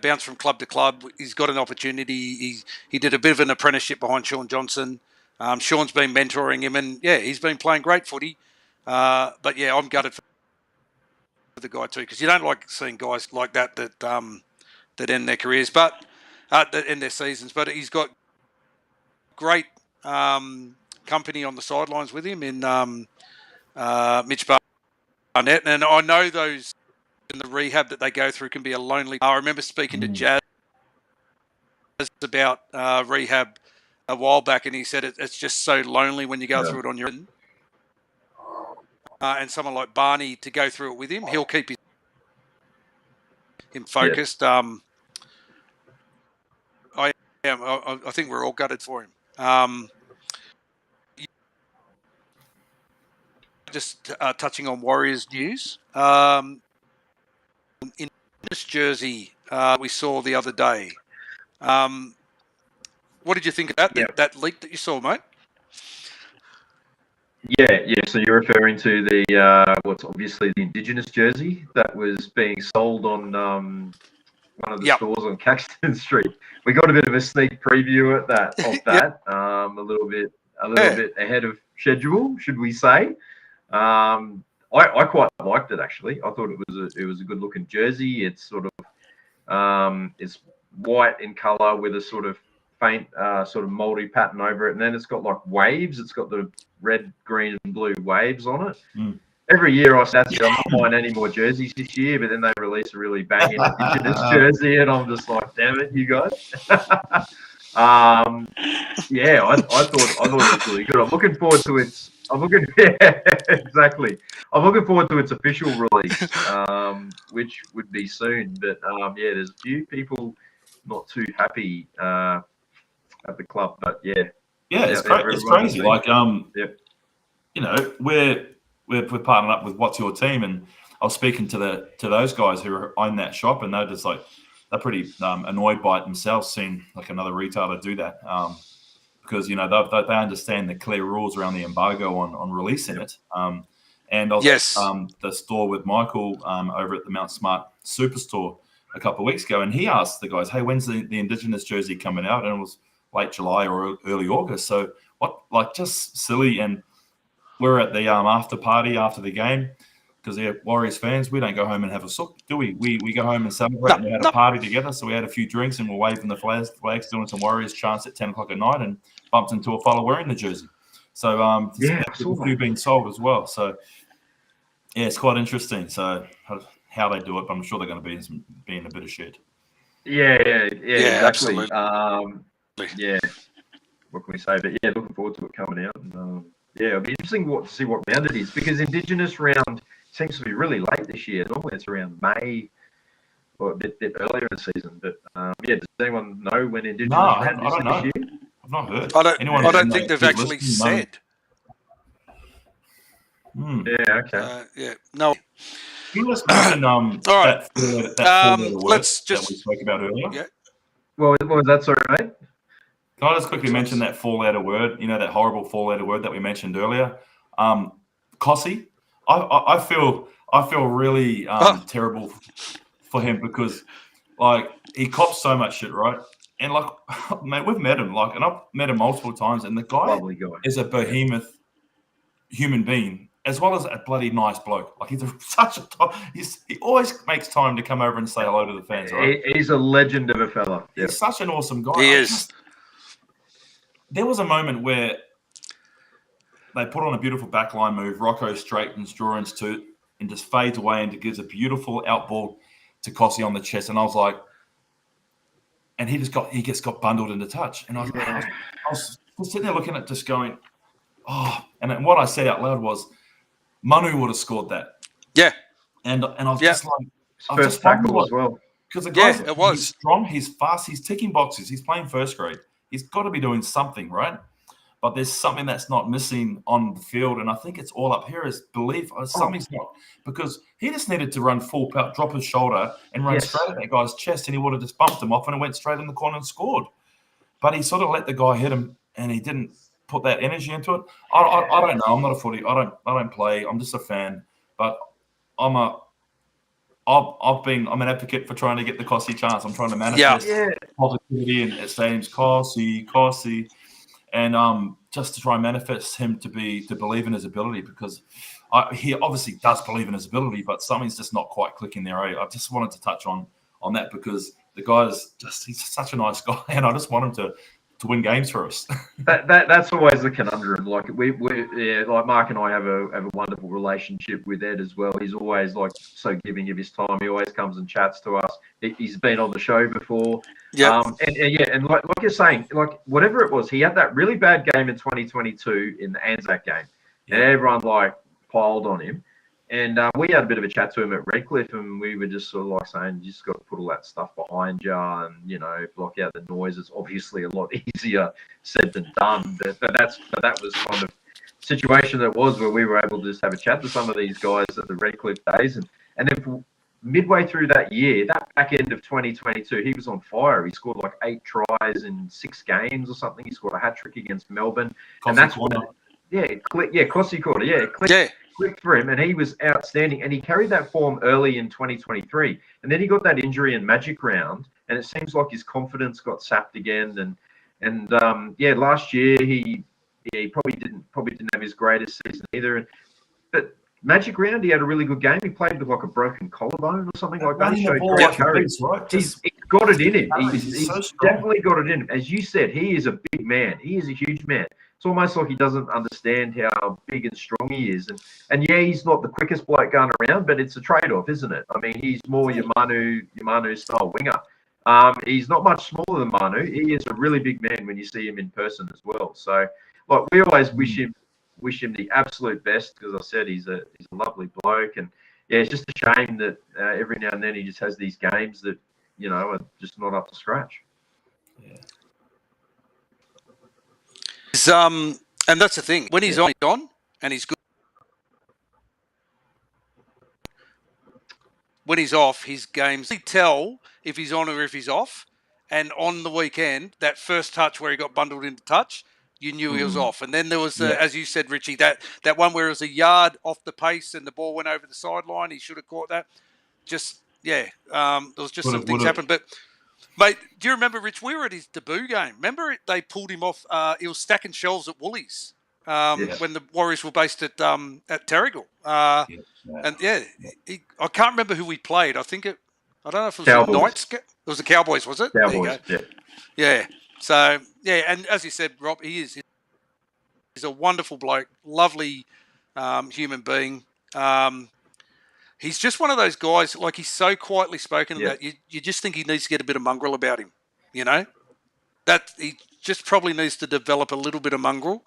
Bounced from club to club. He's got an opportunity. He did a bit of an apprenticeship behind Sean Johnson. Sean's been mentoring him, and he's been playing great footy. But I'm gutted for the guy too, because you don't like seeing guys like that end their careers, but that end their seasons. But he's got great company on the sidelines with him in Mitch Barnett. And I know those in the rehab that they go through can be a lonely. I remember speaking to Jazz about rehab a while back, and he said it's just so lonely when you go through it on your own. And someone like Barney to go through it with him, he'll keep him focused. I think we're all gutted for him. Just touching on Warriors news. In this jersey we saw the other day. What did you think about that leak that you saw, mate? Yeah. So you're referring to the what's obviously the Indigenous jersey that was being sold on one of the stores on Caxton Street. We got a bit of a sneak preview of that. A little bit ahead of schedule, should we say? I quite liked it actually. I thought it was a good looking jersey. It's sort of it's white in colour with a sort of faint sort of mouldy pattern over it, and then it's got like waves. It's got the red, green, and blue waves on it. Every year I say, I'm not buying any more jerseys this year, but then they release a really banging Indigenous jersey, and I'm just like, damn it, you guys. I thought it was really good. I'm looking forward to its. Exactly. I'm looking forward to its official release, which would be soon. But there's a few people not too happy at the club. But it's crazy. Like we're we're partnered up with What's Your Team, and I was speaking to those guys who own that shop, and they're just like they're pretty annoyed by it themselves, seeing like another retailer do that, because they understand the clear rules around the embargo on releasing it. And I was at the store with Michael over at the Mount Smart Superstore a couple of weeks ago, and he asked the guys, "Hey, when's the Indigenous jersey coming out?" And it was late July or early August. So what, like, just silly. And we're at the after party after the game because they're Warriors fans. We don't go home and have a sook, do we? We go home and celebrate. And we had a party together, so we had a few drinks and we're waving the flags, doing some Warriors chants at 10 o'clock at night, and bumped into a fellow wearing the jersey. So there's a few being sold as well. So yeah, it's quite interesting. So how they do it, but I'm sure they're going to be in a bit of shit. Yeah, exactly. Absolutely. Yeah, what can we say? But yeah, looking forward to it coming out. And, it'll be interesting to see what round it is, because Indigenous round seems to be really late this year. Normally it's around May or a bit earlier in the season. But does anyone know when Indigenous round is this year? I've not heard. I don't think they've actually said. Yeah, okay. No. Can you just mention All right. that let's just that we spoke about earlier? Yeah. What was that, sorry, mate? Can I just quickly mention that four-letter word? That horrible four-letter word that we mentioned earlier, Cossie. I feel really terrible for him, because like he cops so much shit, right? And like, mate, we've met him, and I've met him multiple times, and the guy is a behemoth human being, as well as a bloody nice bloke. Like, he always makes time to come over and say hello to the fans, right? He's a legend of a fella. He's such an awesome guy. He is. There was a moment where they put on a beautiful backline move. Rocco straightens Jorans to and just fades away and gives a beautiful outball to Cossie on the chest. And I was like, and he gets got bundled into touch. And I was sitting there looking at just going, oh. And what I said out loud was, Manu would have scored that. Yeah. And I was just like, first tackle as well. Because the guy's it was. He's strong, he's fast, he's ticking boxes, he's playing first grade. He's got to be doing something, right? But there's something that's not missing on the field, and I think it's all up here is belief. Something's not, because he just needed to run full power, drop his shoulder, and run straight at that guy's chest, and he would have just bumped him off, and it went straight in the corner and scored. But he sort of let the guy hit him, and he didn't put that energy into it. I don't know. I'm not a footy. I don't play. I'm just a fan. But I'm an advocate for trying to get the Cossie chance. I'm trying to manifest positivity and stadiums, Cossie, and just to try and manifest him to believe in his ability, because he obviously does believe in his ability, but something's just not quite clicking there. I just wanted to touch on that, because the guy's he's such a nice guy, and I just want him to win games for us. That's always the conundrum. Like like Mark and I have a wonderful relationship with Ed as well. He's always like so giving of his time. He always comes and chats to us. He's been on the show before. And like you're saying, like whatever it was, he had that really bad game in 2022 in the Anzac game, and everyone like piled on him. And we had a bit of a chat to him at Redcliffe, and we were just sort of like saying, you just got to put all that stuff behind you and, block out the noise. It's obviously a lot easier said than done. But that was kind of situation that was where we were able to just have a chat to some of these guys at the Redcliffe days. And then midway through that year, that back end of 2022, he was on fire. He scored like 8 tries in 6 games or something. He scored a hat-trick against Melbourne. And that's what, Cossie quarter. Clicked for him, and he was outstanding, and he carried that form early in 2023, and then he got that injury in Magic Round, and it seems like his confidence got sapped again, and last year he probably didn't have his greatest season either, but Magic Round he had a really good game. He played with like a broken collarbone or something like that. He showed great courage. He's got it in him. He's so definitely got it in him. As you said, he is a big man. He is a huge man. It's almost like he doesn't understand how big and strong he is. And he's not the quickest bloke going around, but it's a trade-off, isn't it? I mean, he's more your Manu style winger. He's not much smaller than Manu. He is a really big man when you see him in person as well. So, like, we always wish him the absolute best, because I said he's a lovely bloke. And it's just a shame that every now and then he just has these games that, are just not up to scratch. Yeah. And that's the thing. When he's on, and he's good. when he's off, his games, you tell if he's on or if he's off. And on the weekend, that first touch where he got bundled into touch, you knew he was off. And then there was, as you said, Richie, that one where it was a yard off the pace and the ball went over the sideline. He should have caught that. Just, there was just some things happened. But, mate, do you remember, Rich, we were at his debut game. Remember they pulled him off, he was stacking shelves at Woolies when the Warriors were based at Terrigal. And, I can't remember who we played. I don't know if it was Cowboys. the Knights. It was the Cowboys, was it? Cowboys, yeah. So, and as you said, Rob, he's a wonderful bloke, lovely human being. He's just one of those guys, like he's so quietly spoken that you just think he needs to get a bit of mongrel about him, you know? That he just probably needs to develop a little bit of mongrel.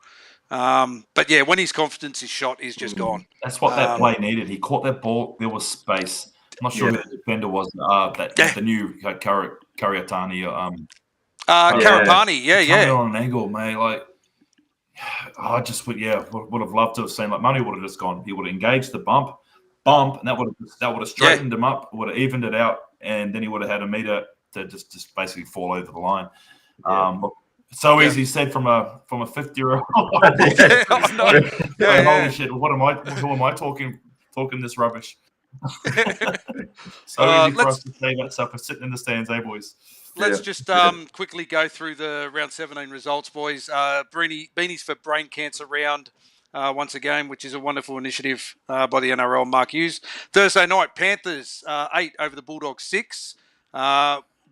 But when his confidence is shot, he's just gone. That's what that play needed. He caught that ball. There was space. I'm not sure who the defender was. The new Kariatani. Karapani, on an angle, mate. Like, I just would have loved to have seen. Like, Money would have just gone. He would have engaged the bump, and that would have straightened him up. Would have evened it out, and then he would have had a meter to just basically fall over the line. So easy said from a 50-year-old. Holy shit! Who am I talking this rubbish? So easy for us to say that stuff. We're sitting in the stands, boys? Let's just quickly go through the round 17 results, boys. Beanies for Brain Cancer Round once again, which is a wonderful initiative by the NRL, Mark Hughes. Thursday night, Panthers 8 over the Bulldogs 6.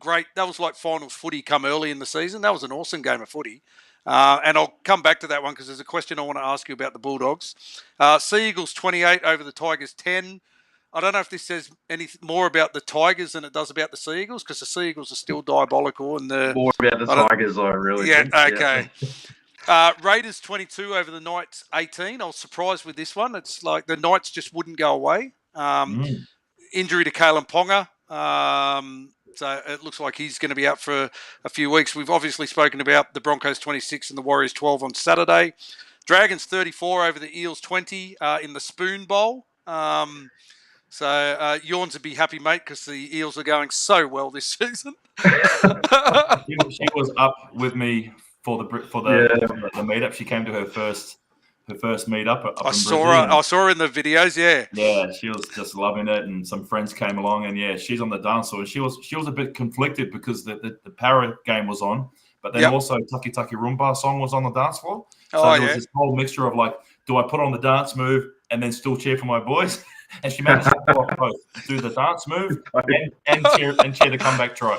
Great. That was like finals footy come early in the season. That was an awesome game of footy. And I'll come back to that one because there's a question I want to ask you about the Bulldogs. Sea Eagles 28 over the Tigers 10. I don't know if this says anything more about the Tigers than it does about the Sea Eagles because the Sea Eagles are still diabolical. And more about the Tigers, I really think. Okay. Raiders 22 over the Knights 18. I was surprised with this one. It's like the Knights just wouldn't go away. Injury to Kalen Ponga. So it looks like he's going to be out for a few weeks. We've obviously spoken about the Broncos 26 and the Warriors 12 on Saturday. Dragons 34 over the Eels 20 in the Spoon Bowl. So Yawns would be happy, mate, because the Eels are going so well this season. She was up with me for the meetup. She came to her first meetup. I saw her in the videos. Yeah, she was just loving it, and some friends came along, and she's on the dance floor. She was a bit conflicted because the para game was on, but then also Taki Taki Rumba song was on the dance floor. So there was this whole mixture of like, do I put on the dance move and then still cheer for my boys? And she managed to pull off both, do the dance move and cheer the comeback try.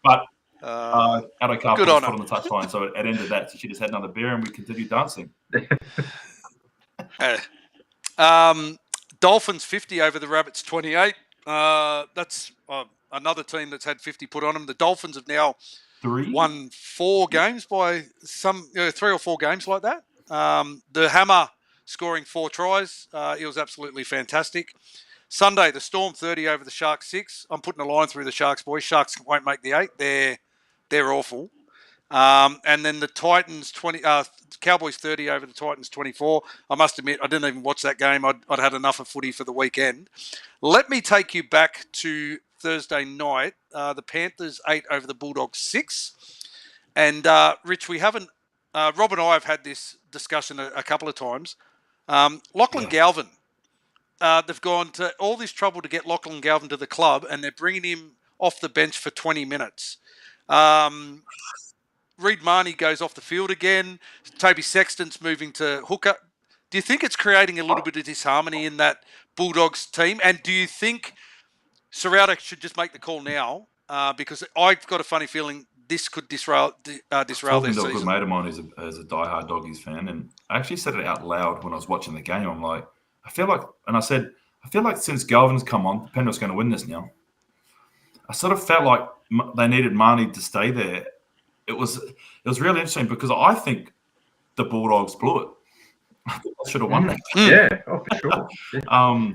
But Addo Carr put on the touchline, so it ended that. So she just had another beer, and we continued dancing. Dolphins 50 over the Rabbits 28. That's another team that's had 50 put on them. The Dolphins have now won 4 games by 3 or 4 games like that. The Hammer scoring 4 tries. It was absolutely fantastic. Sunday, the Storm 30 over the Sharks 6. I'm putting a line through the Sharks, boys. Sharks won't make the 8. They're awful. And then the Titans Cowboys 30 over the Titans 24. I must admit, I didn't even watch that game. I'd had enough of footy for the weekend. Let me take you back to Thursday night. The Panthers 8 over the Bulldogs 6. And Rich, we haven't. Rob and I have had this discussion a couple of times. Lachlan Galvin. They've gone to all this trouble to get Lachlan Galvin to the club, and they're bringing him off the bench for 20 minutes. Reid Marnie goes off the field again. Toby Sexton's moving to hooker. Do you think it's creating a little bit of disharmony in that Bulldogs team? And do you think Serrata should just make the call now? Because I've got a funny feeling this could disrail their season. A good mate of mine is a diehard Doggies fan, and I actually said it out loud when I was watching the game. I'm like, I feel like since Galvin's come on, Penrith's going to win this now. I sort of felt like they needed Marnie to stay there. It was really interesting because I think the Bulldogs blew it. I think they should have won that. Yeah, for sure. Yeah.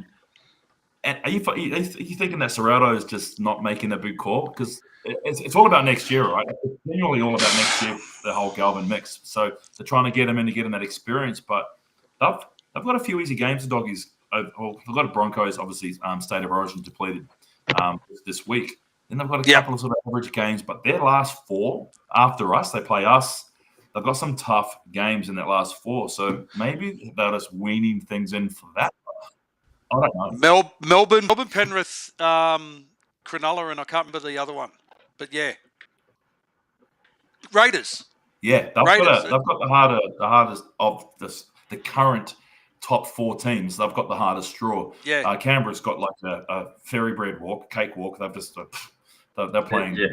And are you thinking that Serrato is just not making a big call? Because it's all about next year, right? It's genuinely all about next year, the whole Galvin mix. So they're trying to get him in to get him that experience. But they've got a few easy games, the Doggies, they've got a Broncos, obviously, State of Origin depleted this week. Then they've got a Yep. couple of sort of average games, but their last 4 after us, they play us. They've got some tough games in that last 4, so maybe they're just weaning things in for that. I don't know. Melbourne, Penrith, Cronulla, and I can't remember the other one. But yeah, Raiders. Yeah, they've Raiders. got the hardest of the current top 4 teams. They've got the hardest straw. Yeah. Canberra's got like a fairy bread walk, cake walk. They've just they're playing. Yeah.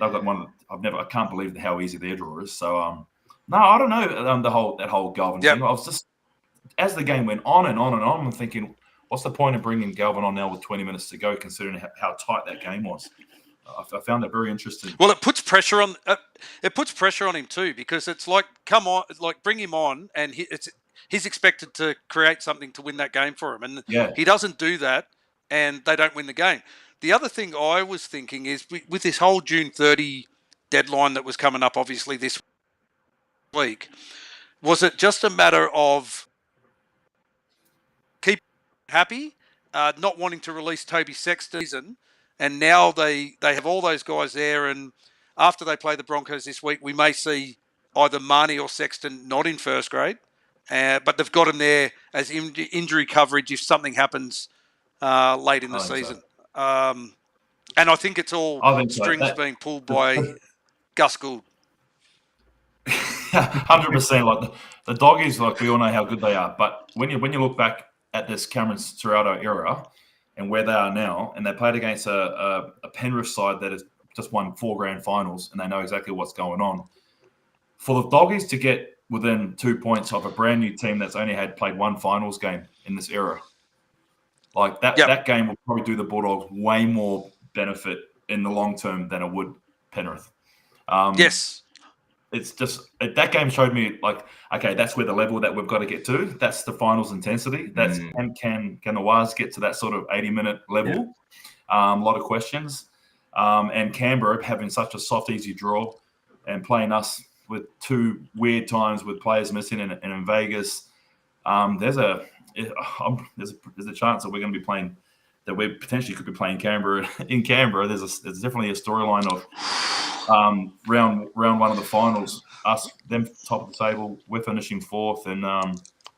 They've got one. I can't believe how easy their draw is. So no, I don't know. That whole Galvin thing. I was just, as the game went on and on and on, I'm thinking, what's the point of bringing Galvin on now with 20 minutes to go, considering how tight that game was? I found that very interesting. Well, it puts pressure on him too, because it's like, come on, like bring him on, and he's expected to create something to win that game for him, and he doesn't do that, and they don't win the game. The other thing I was thinking is with this whole June 30 deadline that was coming up, obviously this week, was it just a matter of keep happy, not wanting to release Toby Sexton, and now they have all those guys there, and after they play the Broncos this week, we may see either Marnie or Sexton not in first grade, but they've got him there as injury coverage if something happens late in the season. So. And I think it's all strings being pulled by Gus Gould. 100%. Like the Doggies, like we all know how good they are, but when you look back at this Cameron Ciraldo era and where they are now, and they played against a Penrith side that has just won 4 grand finals, and they know exactly what's going on. For the Doggies to get within 2 points of a brand new team that's only played 1 finals game in this era, like that game will probably do the Bulldogs way more benefit in the long term than it would Penrith. Yes. It's just that game showed me like, okay, that's where the level that we've got to get to. That's the finals intensity. That's can the Waz get to that sort of 80-minute level? Yeah. A lot of questions. And Canberra having such a soft, easy draw and playing us with 2 weird times with players missing and in Vegas. There's a chance that we're going to be playing, that we potentially could be playing Canberra in Canberra. There's definitely a storyline of round 1 of the finals, them top of the table, we're finishing 4th, and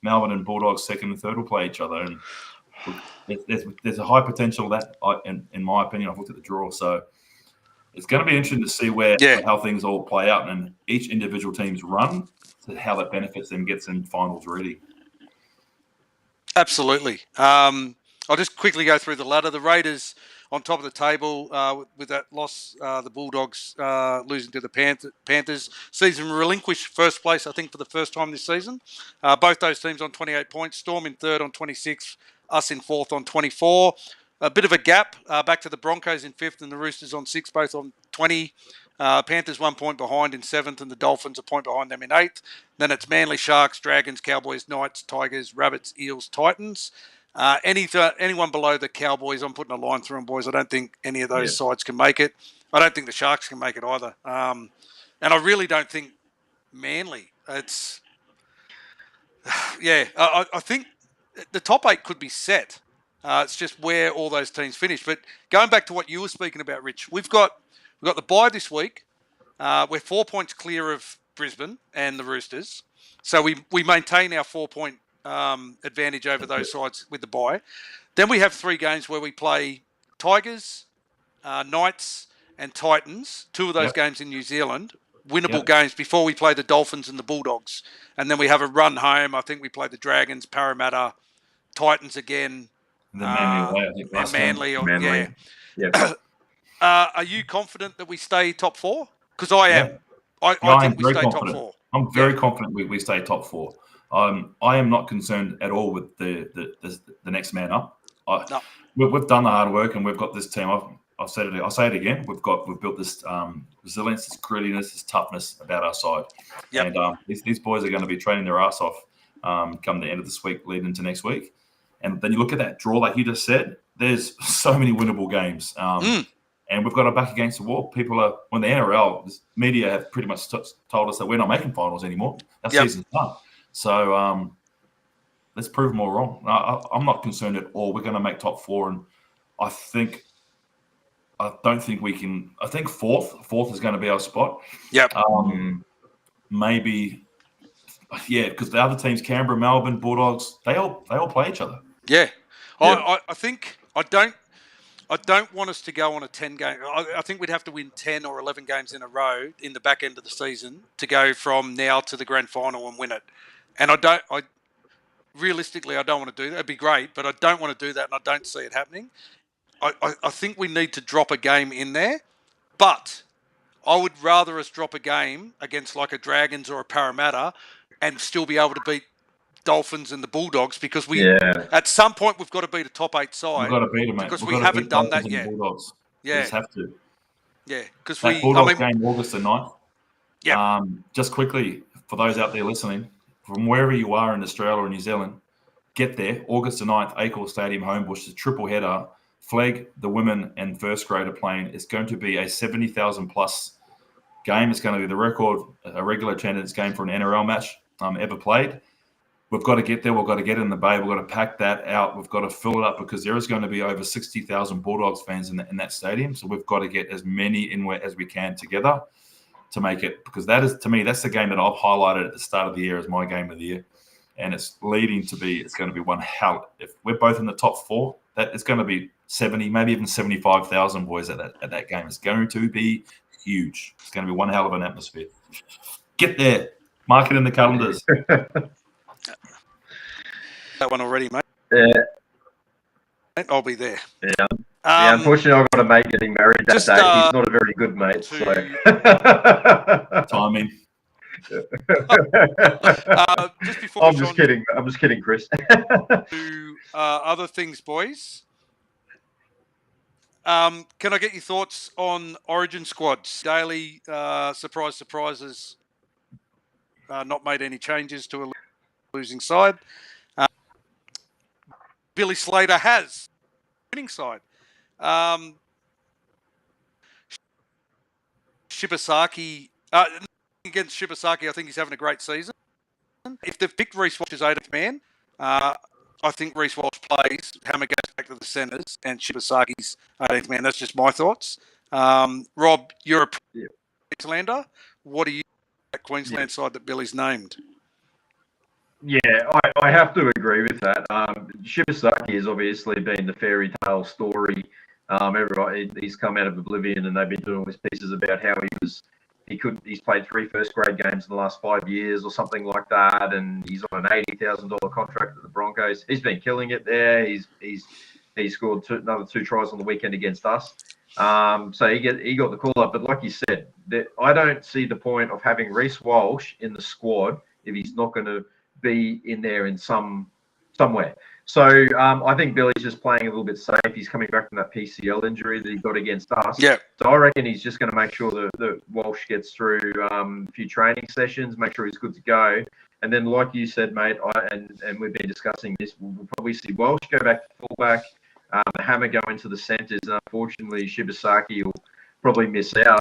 Melbourne and Bulldogs 2nd and 3rd will play each other. And there's a high potential that, in my opinion, I've looked at the draw, so it's going to be interesting to see how things all play out and each individual team's run, to how that benefits them, gets them finals ready. Absolutely. I'll just quickly go through the ladder. The Raiders on top of the table with that loss, the Bulldogs losing to the Panthers. Season relinquished first place, I think, for the first time this season. Both those teams on 28 points. Storm in 3rd on 26, us in 4th on 24. A bit of a gap back to the Broncos in 5th and the Roosters on 6th, both on 20. Panthers 1 point behind in 7th and the Dolphins a point behind them in 8th. Then it's Manly, Sharks, Dragons, Cowboys, Knights, Tigers, Rabbits, Eels, Titans. Anyone below the Cowboys, I'm putting a line through them, boys. I don't think any of those sides can make it. I don't think the Sharks can make it either. And I really don't think Manly. It's I think the top 8 could be set. It's just where all those teams finish. But going back to what you were speaking about, Rich, we've got the bye this week. We're 4 points clear of Brisbane and the Roosters, so we maintain our 4-point advantage over those sides with the bye. Then we have 3 games where we play Tigers, Knights, and Titans. 2 of those games in New Zealand, winnable games before we play the Dolphins and the Bulldogs. And then we have a run home. I think we play the Dragons, Parramatta, Titans again. And then Manly away, I think. Manly. Yeah. Are you confident that we stay top 4? Because I am. I think we stay top 4. I'm very confident we stay top 4. I am not concerned at all with the next man up. We've done the hard work and we've got this team. I've said it. I'll say it again. We've built this resilience, this grittiness, this toughness about our side. Yep. And these boys are going to be training their ass off come the end of this week, leading into next week. And then you look at that draw, like you just said. There's so many winnable games. And we've got our back against the wall. People are, when the NRL media have pretty much told us that we're not making finals anymore. Our season's done. So let's prove them all wrong. I'm not concerned at all. We're going to make top 4, and I don't think we can. I think fourth is going to be our spot. Yep. Maybe, because the other teams, Canberra, Melbourne, Bulldogs, they all play each other. Yeah. I think I don't want us to go on a 10 game. I think we'd have to win 10 or 11 games in a row in the back end of the season to go from now to the grand final and win it. And realistically, I don't want to do that. It'd be great, but I don't want to do that, and I don't see it happening. I think we need to drop a game in there, but I would rather us drop a game against like a Dragons or a Parramatta and still be able to beat Dolphins and the Bulldogs, because at some point we've got to beat a top 8 side. We've got to beat them, mate. Because we haven't done that yet. Bulldogs. Yeah. We just have to. Yeah, because Bulldogs game August the 9th. Yeah. Just quickly, for those out there listening, from wherever you are in Australia or New Zealand, get there. August the 9th, Acor Stadium, Homebush, the triple header. Flag, the women and first grade are playing. It's going to be a 70,000 plus game. It's going to be the record, a regular attendance game for an NRL match ever played. We've got to get there. We've got to get in the bay. We've got to pack that out. We've got to fill it up, because there is going to be over 60,000 Bulldogs fans in that stadium. So we've got to get as many in as we can together to make it, because that is, to me, that's the game that I've highlighted at the start of the year as my game of the year. And it's going to be one hell. If we're both in the top 4, that it's going to be 70, maybe even 75,000 boys at that game. It's going to be huge. It's going to be one hell of an atmosphere. Get there. Mark it in the calendars. That one already, mate. Yeah. I'll be there. Yeah. Unfortunately, I've got a mate getting married that day. He's not a very good mate. Timing. Just before I'm just kidding, Chris. To other things, boys. Can I get your thoughts on Origin squads? Daily, surprises. Not made any changes to a losing side. Billy Slater has winning side. Shibasaki against Shibasaki, I think he's having a great season. If they've picked Reece Walsh as 8th man, I think Reece Walsh plays. Hammer goes back to the centres, and Shibasaki's 18th man. That's just my thoughts. Rob, you're a Queenslander. What are you at Queensland side that Billy's named? Yeah, I have to agree with that. Shibasaki has obviously been the fairy tale story. He's come out of oblivion, and they've been doing all these pieces about how he's played 3 first grade games in the last 5 years or something like that, and he's on an $80,000 contract at the Broncos. He's been killing it there. He scored another 2 tries on the weekend against us. So he got the call up. But like you said, I don't see the point of having Reece Walsh in the squad if he's not going to be in there in somewhere. So I think Billy's just playing a little bit safe. He's coming back from that PCL injury that he got against us. Yeah. So I reckon he's just going to make sure that Walsh gets through a few training sessions, make sure he's good to go. And then, like you said, mate, and we've been discussing this, we'll probably see Walsh go back to fullback, Hammer go into the centres, and unfortunately Shibasaki will probably miss out.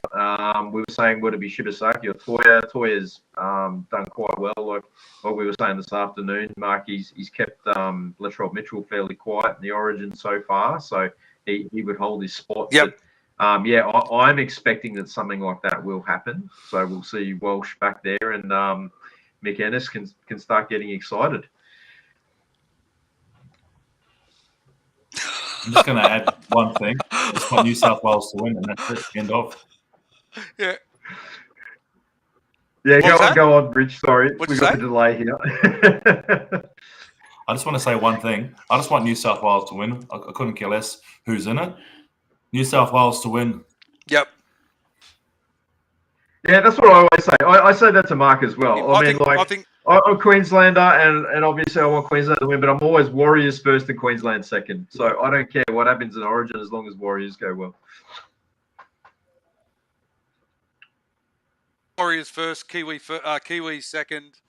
We were saying, would it be Shibasaki or Toa? Toya's done quite well. Like what we were saying this afternoon, Mark, he's kept Latrell Mitchell fairly quiet in the Origin so far, so he would hold his spot. Yep. But, I'm expecting that something like that will happen. So we'll see Walsh back there, and Mick Ennis can start getting excited. I'm just going to add one thing. I just want New South Wales to win, and that's it. End of. Yeah. Yeah, go on, Rich. Sorry, What'd we you got say? a delay here. I just want to say one thing. I just want New South Wales to win. I couldn't care less who's in it. New South Wales to win. Yep. Yeah, that's what I always say. I say that to Mark as well. I think I'm a Queenslander, and obviously I want Queensland to win, but I'm always Warriors first and Queensland second. So I don't care what happens in Origin as long as Warriors go well. Warriors first, Kiwi second.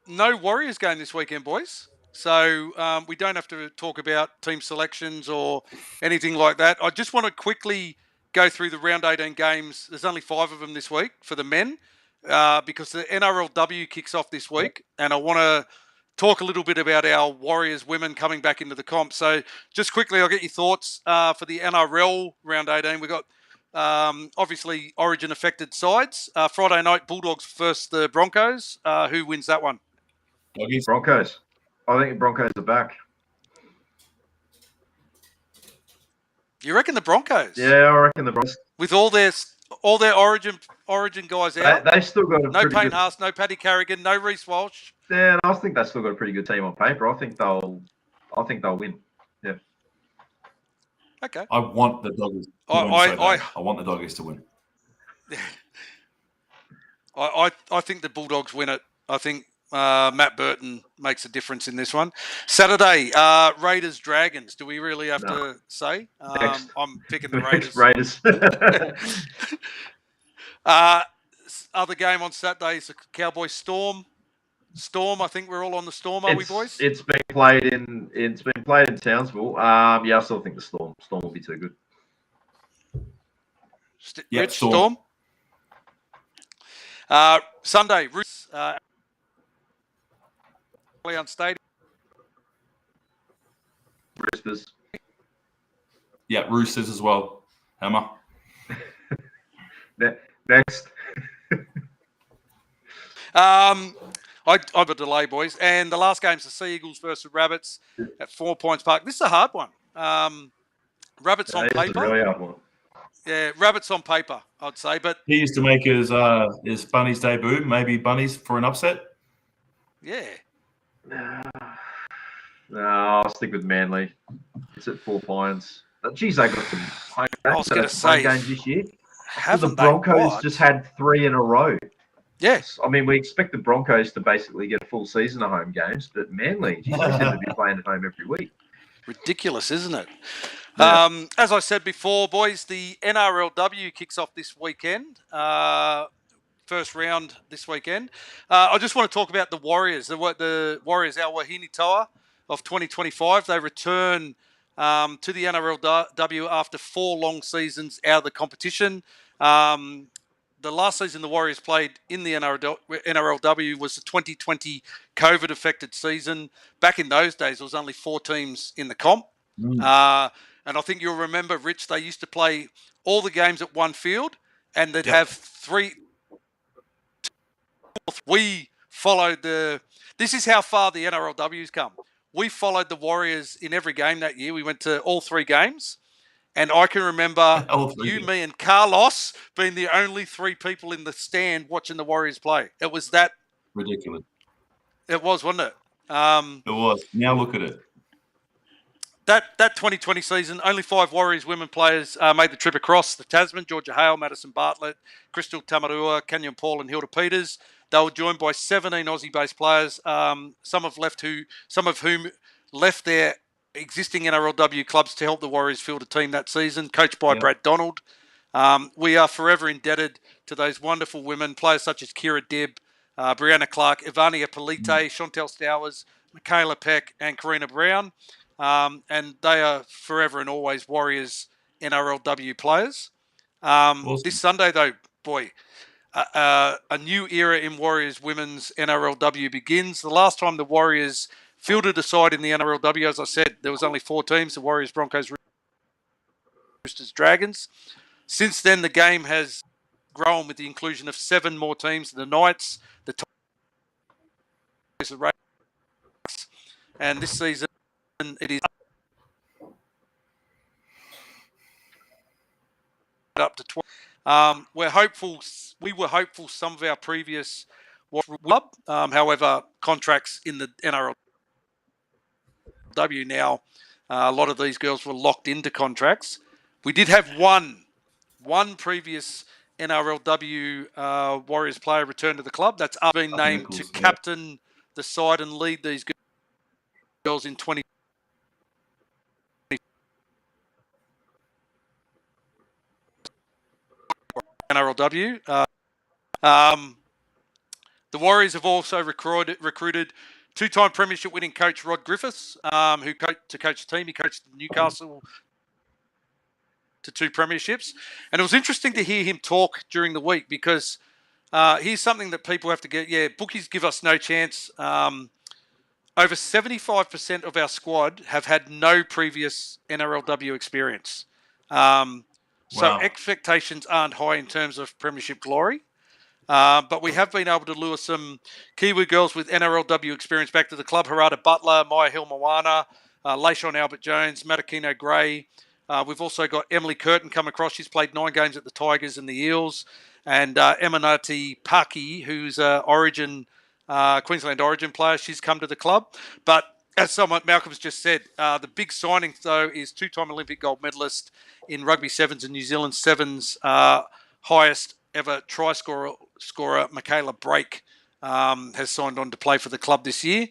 No Warriors game this weekend, boys. So we don't have to talk about team selections or anything like that. I just want to quickly go through the round 18 games. There's only 5 of them this week for the men because the NRLW kicks off this week, and I want to talk a little bit about our Warriors women coming back into the comp. So just quickly, I'll get your thoughts for the NRL round 18. We've got obviously Origin affected sides. Friday night, Bulldogs versus the Broncos. Who wins that one? Broncos. I think the Broncos are back. You reckon the Broncos? Yeah, I reckon the Broncos. With all their Origin guys out. They've still got a no pretty Payne good... Haas, no Paddy Carrigan, no Reece Walsh. Yeah, and I think they've still got a pretty good team on paper. I think they'll win. Yeah. Okay. I want the Doggies. I want the Doggies to win. I think the Bulldogs win it. I think Matt Burton makes a difference in this one. Saturday, Raiders Dragons. Do we really have to say? I'm picking the Raiders. Other game on Saturday is the Cowboys Storm. I think we're all on the Storm, are we, boys? It's been played in Townsville. Yeah, I still think the Storm will be too good. Rich, Storm. Sunday, Roosters, on Stadium. Roosters. Yeah, Roosters as well. Hammer. Next. I'm a delay, boys. And the last game's the Sea Eagles versus Rabbits at 4 Points Park. This is a hard one. Rabbits on paper. It's a really hard one. Yeah, Rabbits on paper, I'd say. But he used to make his Bunnies debut. Maybe Bunnies for an upset. Yeah. No, I'll stick with Manly. It's at 4 Pines. Geez, they got some home games. I was going to say games this year. Haven't the Broncos just had 3 in a row. Yes. I mean, we expect the Broncos to basically get a full season of home games, but Manly, geez, they seem to be playing at home every week. Ridiculous, isn't it? Yeah. As I said before, boys, the NRLW kicks off this weekend. First round this weekend. I just want to talk about the Warriors. The Warriors, our Wahine Toa of 2025. They return to the NRLW after 4 long seasons out of the competition. The last season the Warriors played in the NRLW was the 2020 COVID-affected season. Back in those days, there was only 4 teams in the comp. And I think you'll remember, Rich, they used to play all the games at one field, and they'd have 3. We followed this is how far the NRLW's come. We followed the Warriors in every game that year. We went to all 3 games. And I can remember you, me, and Carlos being the only 3 people in the stand watching the Warriors play. It was that ridiculous. It was, wasn't it? It was. Now look at it. That 2020 season, only 5 Warriors women players made the trip across the Tasman. Georgia Hale, Madison Bartlett, Crystal Tamarua, Kenyon Paul, and Hilda Peters. They were joined by 17 Aussie-based players, some of whom left their existing NRLW clubs to help the Warriors field a team that season, coached by Brad Donald. We are forever indebted to those wonderful women, players such as Kira Dibb, Brianna Clark, Ivania Polite, Chantel Stowers, Michaela Peck, and Karina Brown. And they are forever and always Warriors NRLW players. Awesome. This Sunday, though, boy, a new era in Warriors women's NRLW begins. The last time the Warriors fielded a side in the NRLW, as I said, there was only 4 teams, the Warriors, Broncos, Roosters, Dragons. Since then, the game has grown with the inclusion of 7 more teams, the Knights, the Tigers, the Raiders, and this season it is up to 12. We were hopeful some of our previous club, however, contracts in the NRLW now, a lot of these girls were locked into contracts. We did have one previous NRLW Warriors player return to the club. That's been named to captain the side and lead these girls in 20. NRLW. The Warriors have also recruited Two-time premiership winning coach Rod Griffiths, who coached the team. He coached Newcastle to 2 premierships. And it was interesting to hear him talk during the week because here's something that people have to get. Yeah, bookies give us no chance. Over 75% of our squad have had no previous NRLW experience. So Wow. expectations aren't high in terms of premiership glory. But we have been able to lure some Kiwi girls with NRLW experience back to the club. Harada Butler, Maya Hill-Moana, Layshawn Albert-Jones, Matakino Gray. We've also got Emily Curtin come across. She's played 9 games at the Tigers and the Eels. And Emanati Paki, who's Queensland Origin player. She's come to the club. But as Malcolm's just said, the big signing, though, is 2-time Olympic gold medalist in Rugby Sevens and New Zealand Sevens highest ever try scorer Michaela Brake has signed on to play for the club this year.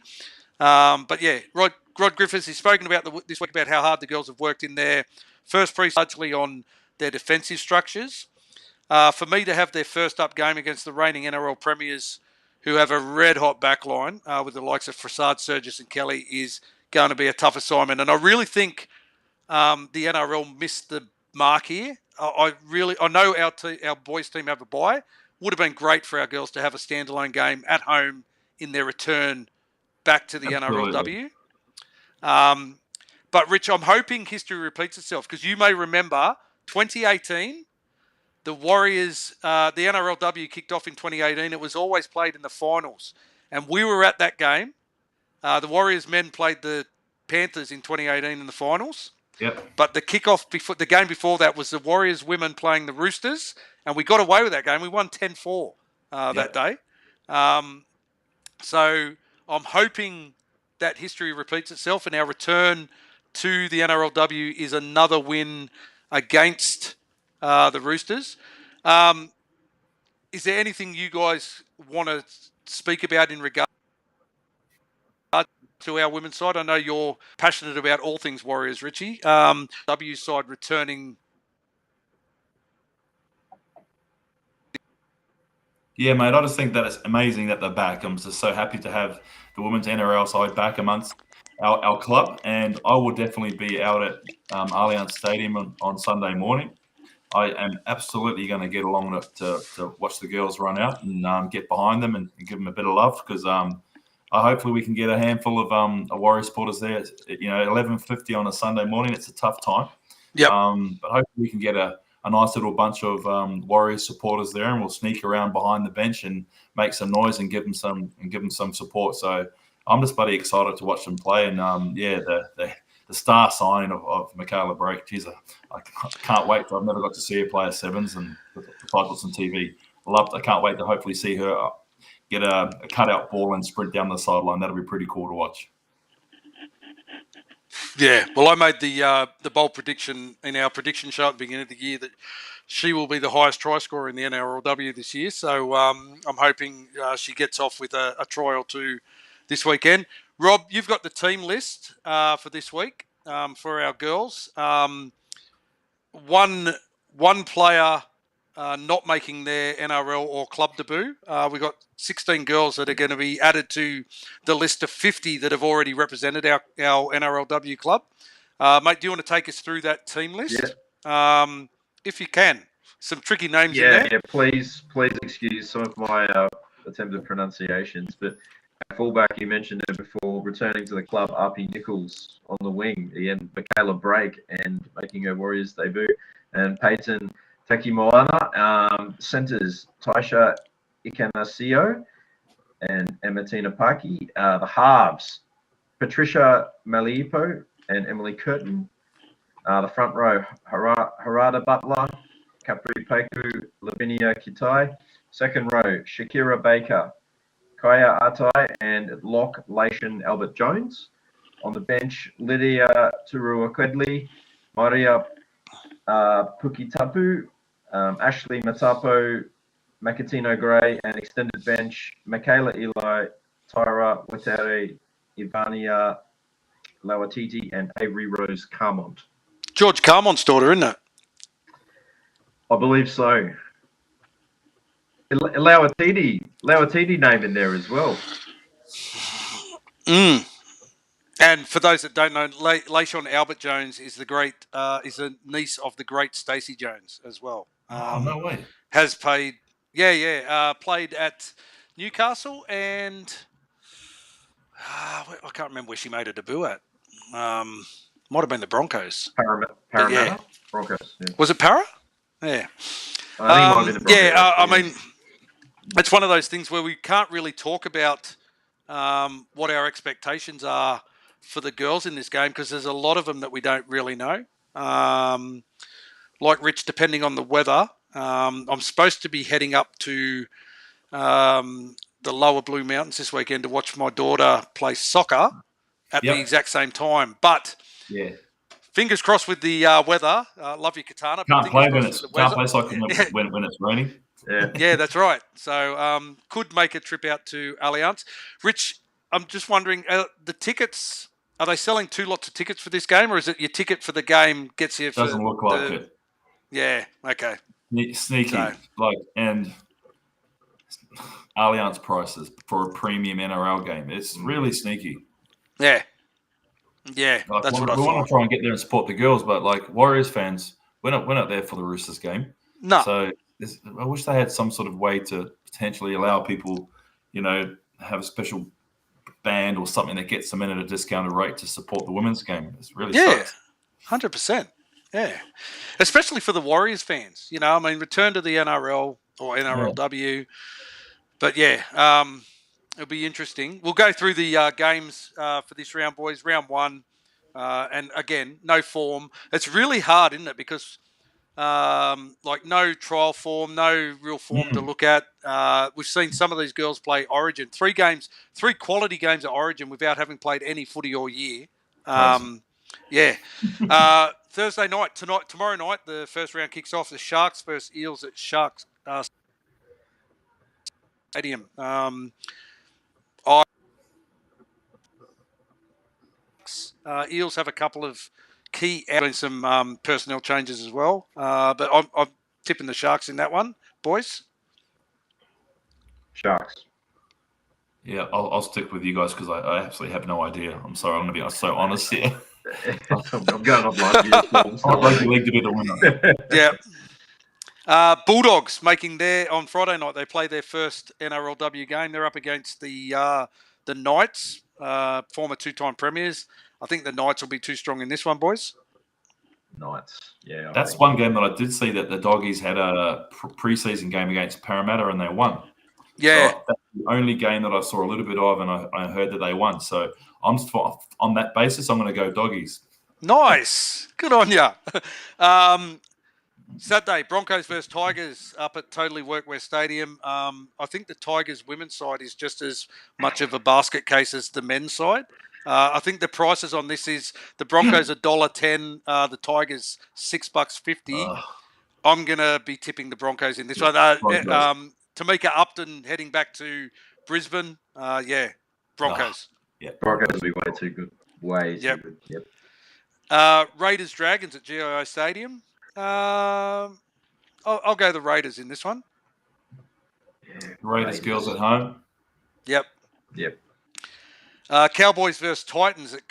But yeah, Rod Griffiths has spoken about this week about how hard the girls have worked in their first pre-season, largely on their defensive structures. For me to have their first up game against the reigning NRL premiers, who have a red-hot backline with the likes of Fassad, Surgis and Kelly, is going to be a tough assignment. And I really think the NRL missed the mark here. I know our boys team have a bye. Would have been great for our girls to have a standalone game at home in their return back to the Absolutely. NRLW. But Rich, I'm hoping history repeats itself because you may remember 2018, the Warriors, the NRLW kicked off in 2018. It was always played in the finals, and we were at that game. The Warriors men played the Panthers in 2018 in the finals. Yep. But the kickoff before the game before that was the Warriors women playing the Roosters, and we got away with that game. We won 10-4 that day. So I'm hoping that history repeats itself, and our return to the NRLW is another win against the Roosters. Is there anything you guys want to speak about in regard to our women's side? I know you're passionate about all things Warriors, Richie. W side returning. Yeah, mate, I just think that it's amazing that they're back. I'm just so happy to have the women's NRL side back amongst our club, and I will definitely be out at Allianz Stadium on Sunday morning. I am absolutely going to get along to watch the girls run out and get behind them and give them a bit of love because hopefully we can get a handful of Warrior supporters there. 11:50 on a Sunday morning, it's a tough time. Yep. But hopefully we can get a nice little bunch of Warriors supporters there, and we'll sneak around behind the bench and make some noise and give them some support. So I'm just bloody excited to watch them play. And the star signing of Michaela Brake, geez, I can't wait. I've never got to see her play a sevens and the titles on TV. I can't wait to hopefully see her get a cutout ball and sprint down the sideline. That'll be pretty cool to watch. Yeah, well, I made the bold prediction in our prediction show at the beginning of the year that she will be the highest try scorer in the NRLW this year. So I'm hoping she gets off with a try or two this weekend. Rob, you've got the team list for this week for our girls. One player not making their NRL or club debut. We've got 16 girls that are going to be added to the list of 50 that have already represented our NRLW club. Mate, do you want to take us through that team list? Yeah. If you can. Some tricky names in there. Yeah, please excuse some of my attempted pronunciations, but fullback, you mentioned it before, returning to the club, Arpy Nichols on the wing, again, Michaela Brake and making her Warriors debut, and Peyton Takimoana. Centres, Taisha Ikanasio and Ematina Paki. The halves, Patricia Malipo and Emily Curtin. The front row, Harada Butler, Capri Peku, Lavinia Kitai. Second row, Shakira Baker, Kaya Atai and Lock Layshawn Albert-Jones. On the bench, Lydia Turua-Quedley, Maria Pukitapu, Ashley Matapo, Makatino Gray, and extended bench, Michaela Eli, Tyra Watere, Ivania Lawatiti, and Avery Rose Carmont. George Carmont's daughter, isn't it? I believe so. Lawatiti name in there as well. Mm. And for those that don't know, Layshawn Albert Jones is is a niece of the great Stacey Jones as well. No way. Has played, played at Newcastle and I can't remember where she made her debut at. Might have been the Broncos. Parramatta? Yeah. Broncos. Yeah. Was it Para? Yeah. I think it might have been the Broncos. I mean, it's one of those things where we can't really talk about what our expectations are for the girls in this game because there's a lot of them that we don't really know. Like Rich, depending on the weather, I'm supposed to be heading up to the lower Blue Mountains this weekend to watch my daughter play soccer at the exact same time. But fingers crossed with the weather. Love you, Katana. Can't play soccer when it's raining. Yeah, that's right. So could make a trip out to Allianz. Rich, I'm just wondering, the tickets, are they selling 2 lots of tickets for this game, or is it your ticket for the game gets you? Doesn't look like it. Yeah. Okay. Sneaky, and Allianz prices for a premium NRL game. It's really sneaky. Yeah. Yeah, that's what I thought. We want to try and get there and support the girls, but Warriors fans, we're not there for the Roosters game. No. So I wish they had some sort of way to potentially allow people, have a special band or something that gets them in at a discounted rate to support the women's game. It's really sucks. 100%. Yeah, especially for the Warriors fans. Return to the NRL or NRLW. But it'll be interesting. We'll go through the games for this round, boys. Round 1, and again, no form. It's really hard, isn't it? Because no trial form, no real form to look at. We've seen some of these girls play Origin. 3 quality games at Origin without having played any footy all year. Thursday night, tomorrow night, the first round kicks off. The Sharks versus Eels at Sharks Stadium. Eels have a couple of key doing some personnel changes as well. But I'm tipping the Sharks in that one, boys. Sharks. Yeah, I'll stick with you guys because I absolutely have no idea. I'm sorry, I'm going to be so honest here. I'm going off rugby. I'd like the league to be the winner. Yeah. Bulldogs on Friday night. They play their first NRLW game. They're up against the Knights, former 2-time premiers. I think the Knights will be too strong in this one, boys. Knights, yeah. That's one game that I did see that the Doggies had a preseason game against Parramatta and they won. Yeah. So that's the only game that I saw a little bit of, and I heard that they won. So on that basis, I'm going to go Doggies. Nice. Good on you. Saturday, Broncos versus Tigers up at Totally Workwear Stadium. I think the Tigers women's side is just as much of a basket case as the men's side. I think the prices on this is the Broncos $1.10, the Tigers $6.50. I'm going to be tipping the Broncos in this one. Tamika Upton heading back to Brisbane. Broncos. Broncos will be way too good. Too good. Yep. Raiders Dragons at GIO Stadium. I'll go the Raiders in this one. Raiders girls at home. Yep. Cowboys versus Titans at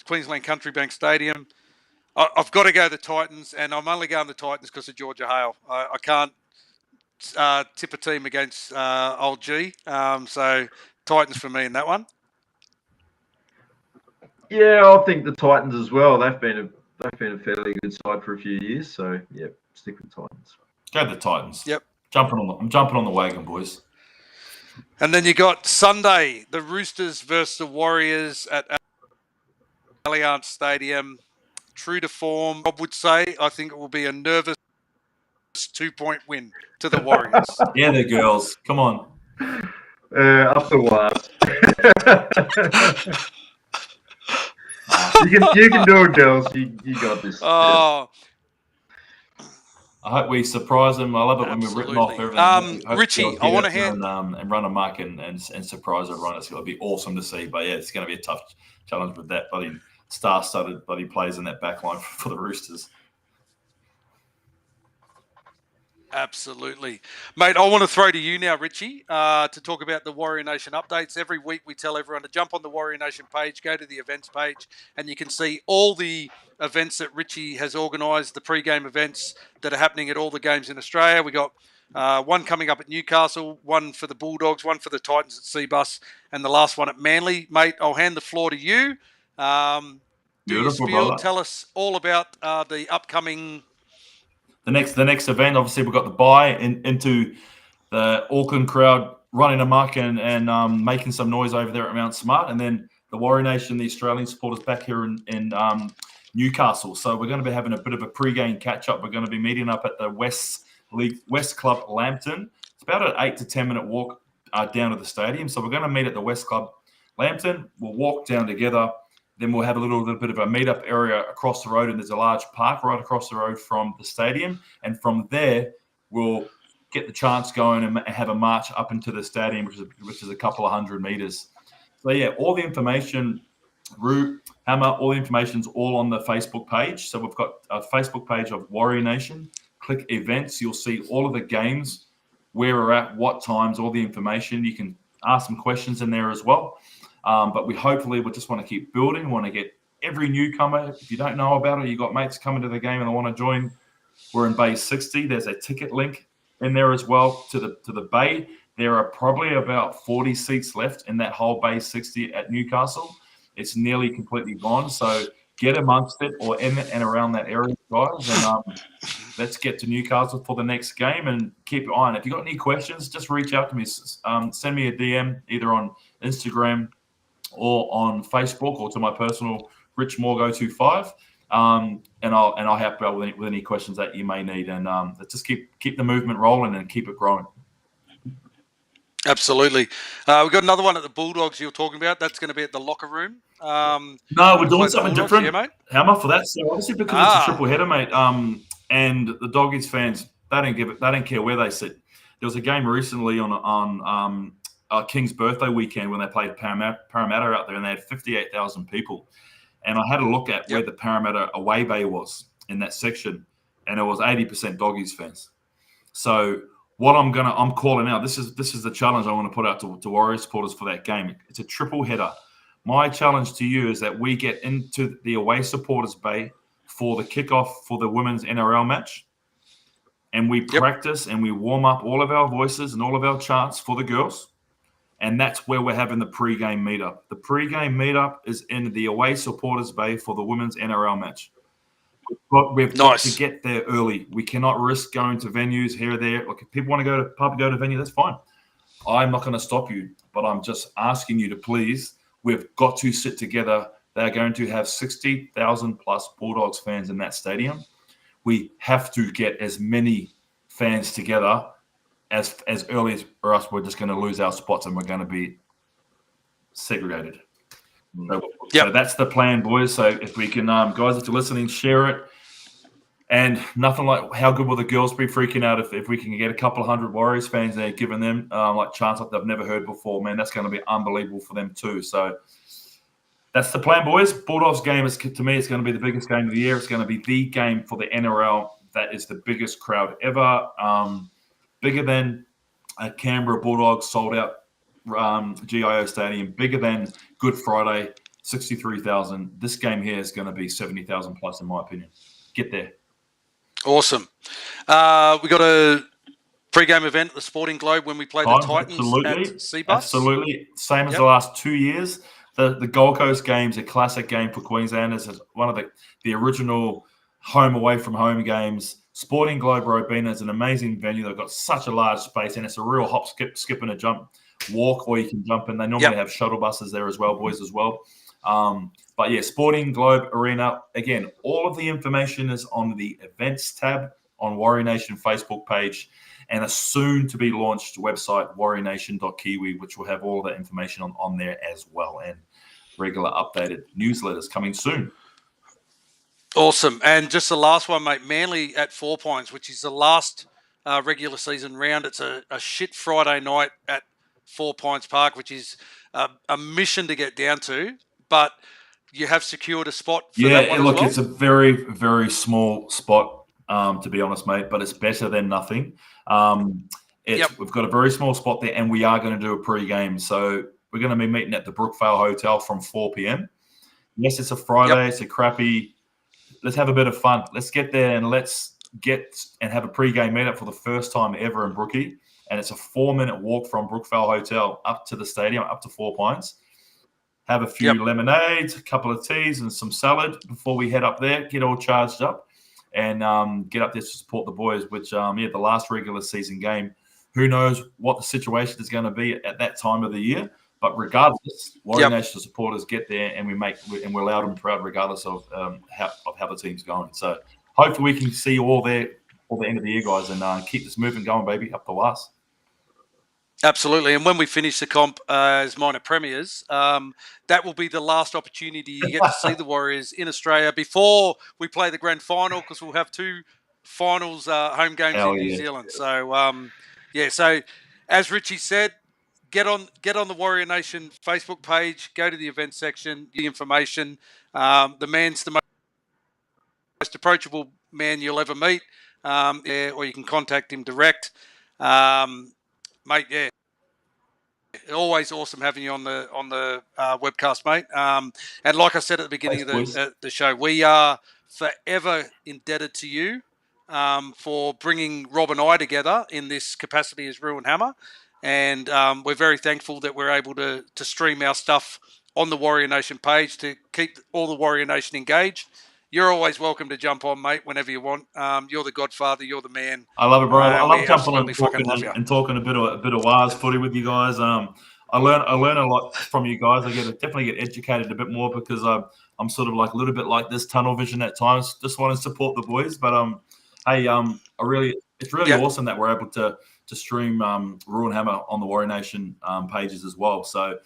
Queensland Country Bank Stadium. I've got to go the Titans, and I'm only going the Titans because of Georgia Hale. I can't tip a team against old G. So Titans for me in that one. Yeah, I think the Titans as well. They've been a fairly good side for a few years. So stick with Titans. Go the Titans. Yep. I'm jumping on the wagon, boys. And then you got Sunday, the Roosters versus the Warriors at Allianz Stadium. True to form, Bob would say. I think it will be a nervous 2-point win to the Warriors. Yeah, the girls. Come on. Up the last. You can do it, girls. You got this. Oh. I hope we surprise them. I love it when we've written off everything. Richie, I want to hand and run amok and surprise everyone. It's going to be awesome to see. But it's going to be a tough challenge with that bloody star-studded bloody plays in that back line for the Roosters. Absolutely. Mate, I want to throw to you now, Richie, to talk about the Warrior Nation updates. Every week we tell everyone to jump on the Warrior Nation page, go to the events page, and you can see all the events that Richie has organised, the pre-game events that are happening at all the games in Australia. We got one coming up at Newcastle, one for the Bulldogs, one for the Titans at Seabus, and the last one at Manly. Mate, I'll hand the floor to you. Do your Beautiful, spiel. brother. Tell us all about the upcoming... The next event, obviously, we've got the buy into the Auckland crowd running amok and making some noise over there at Mount Smart, and then the Warrior Nation, the Australian supporters back here in Newcastle. So we're going to be having a bit of a pre-game catch-up. We're going to be meeting up at the West Club Lambton. It's about an 8 to 10 minute walk down to the stadium. So we're going to meet at the West Club Lambton. We'll walk down together. Then we'll have a little bit of a meetup area across the road, and there's a large park right across the road from the stadium. And from there, we'll get the chants going and have a march up into the stadium, which is a couple of 100 meters. So yeah, all the information, route, hammer, all the information's all on the Facebook page. So we've got a Facebook page of Warrior Nation. Click events. You'll see all of the games, where we're at, what times, all the information. You can ask some questions in there as well. But we just want to keep building. We want to get every newcomer. If you don't know about it, you've got mates coming to the game and they want to join. We're in Bay 60. There's a ticket link in there as well to the Bay. There are probably about 40 seats left in that whole Bay 60 at Newcastle. It's nearly completely gone. So get amongst it or in and around that area, guys. And let's get to Newcastle for the next game and keep your eye on it. If you've got any questions, just reach out to me. Send me a DM either on Instagram or on Facebook, or to my personal Rich Morgo25, and I'll help out with any questions that you may need, and let's just keep the movement rolling and keep it growing. Absolutely. We've got another one at the Bulldogs you're talking about. That's going to be at the locker room. No, we're doing something different, yeah, mate. Hammer, for that. So obviously because it's a triple header, mate. And the Doggies fans, they don't care where they sit. There was a game recently on King's birthday weekend when they played Parramatta out there, and they had 58,000 people. And I had a look at where the Parramatta away bay was in that section, and it was 80% Doggies fans. So what I'm calling out, this is the challenge I want to put out to Warriors supporters for that game. It's a triple header. My challenge to you is that we get into the away supporters bay for the kickoff for the women's NRL match, and we practice and we warm up all of our voices and all of our chants for the girls. And that's where we're having the pre-game meetup. The pre-game meetup is in the away supporters bay for the women's NRL match. We've got to get there early. We cannot risk going to venues here or there. Look, if people want to go to pub, go to venue, that's fine. I'm not going to stop you, but I'm just asking you to please. We've got to sit together. They're going to have 60,000 plus Bulldogs fans in that stadium. We have to get as many fans together as early as, or else we're just going to lose our spots and we're going to be segregated. So that's the plan, boys. So if we can, guys, if you're listening, share it. And nothing like how good will the girls be freaking out if we can get a couple of 100 Warriors fans there, giving them like chants like they've never heard before. Man, that's going to be unbelievable for them too. So that's the plan, boys. Bulldogs game is, to me, it's going to be the biggest game of the year. It's going to be the game for the NRL. That is the biggest crowd ever. Bigger than a Canberra Bulldogs sold out GIO Stadium, bigger than Good Friday, 63,000. This game here is going to be 70,000 plus, in my opinion. Get there. Awesome. We got a pre-game event at the Sporting Globe when we played the Titans at Seabus. Absolutely. Same as the last 2 years. The Gold Coast game's a classic game for Queenslanders. It's one of the original home away from home games. Sporting Globe Robina is an amazing venue. They've got such a large space, and it's a real hop, skip, and a jump walk, or you can jump in. They normally have shuttle buses there as well, boys, as well. But yeah, Sporting Globe Arena. Again, all of the information is on the events tab on Warrior Nation Facebook page, and a soon-to-be-launched website, warriornation.kiwi, which will have all of that information on there as well, and regular updated newsletters coming soon. Awesome. And just the last one, mate, Manly at 4 Points, which is the last regular season round. It's a shit Friday night at 4 Points Park, which is a mission to get down to, but you have secured a spot for that one as well? It's a very, very small spot. to be honest, mate, but it's better than nothing. We've got a very small spot there, and we are going to do a pre-game. So we're going to be meeting at the Brookvale Hotel from 4 p.m. Yes, it's a Friday. It's a crappy. Let's have a bit of fun. Let's get there and let's get and have a pre-game meetup for the first time ever in Brookie. And it's a 4-minute walk from Brookvale Hotel up to the stadium, up to 4 Pines. Have a few lemonades, a couple of teas, and some salad before we head up there. Get all charged up and get up there to support the boys. Which, the last regular season game. Who knows what the situation is going to be at that time of the year? But regardless, Warrior Nation supporters get there, and we're loud and proud, regardless of how the team's going. So hopefully we can see you all there for the end of the year, guys, and keep this moving going, baby, up to us. Absolutely. And when we finish the comp as minor premiers, that will be the last opportunity you get to see the Warriors in Australia before we play the grand final, because we'll have 2 finals home games in New Zealand. So, so as Richie said, get on the Warrior Nation Facebook page, go to the event section, the information. The man's the most approachable man you'll ever meet, or you can contact him direct. Mate, always awesome having you on the webcast, mate. And like I said at the beginning of the show, we are forever indebted to you for bringing Rob and I together in this capacity as Ruin Hammer. And we're very thankful that we're able to stream our stuff on the Warrior Nation page to keep all the Warrior Nation engaged. You're always welcome to jump on, mate, whenever you want. You're the Godfather. You're the man. I love it, bro. I love jumping on and talking a bit of Wars footy with you guys. I learn a lot from you guys. I definitely get educated a bit more because I'm sort of like a little bit like this tunnel vision at times. Just want to support the boys, but it's really awesome that we're able to stream Ruin Hammer on the Warrior Nation pages as well. So.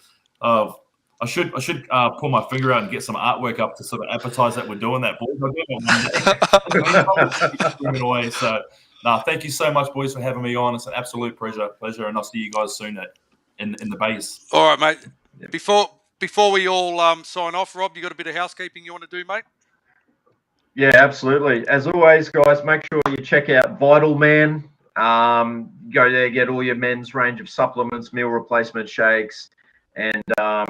I should pull my finger out and get some artwork up to sort of advertise that we're doing that, boys. Away. So, thank you so much, boys, for having me on. It's an absolute pleasure, and I'll see you guys soon in the base. All right, mate. Yeah. Before we all sign off, Rob, you got a bit of housekeeping you want to do, mate? Yeah, absolutely. As always, guys, make sure you check out Vital Man. Go there, get all your men's range of supplements, meal replacement shakes. And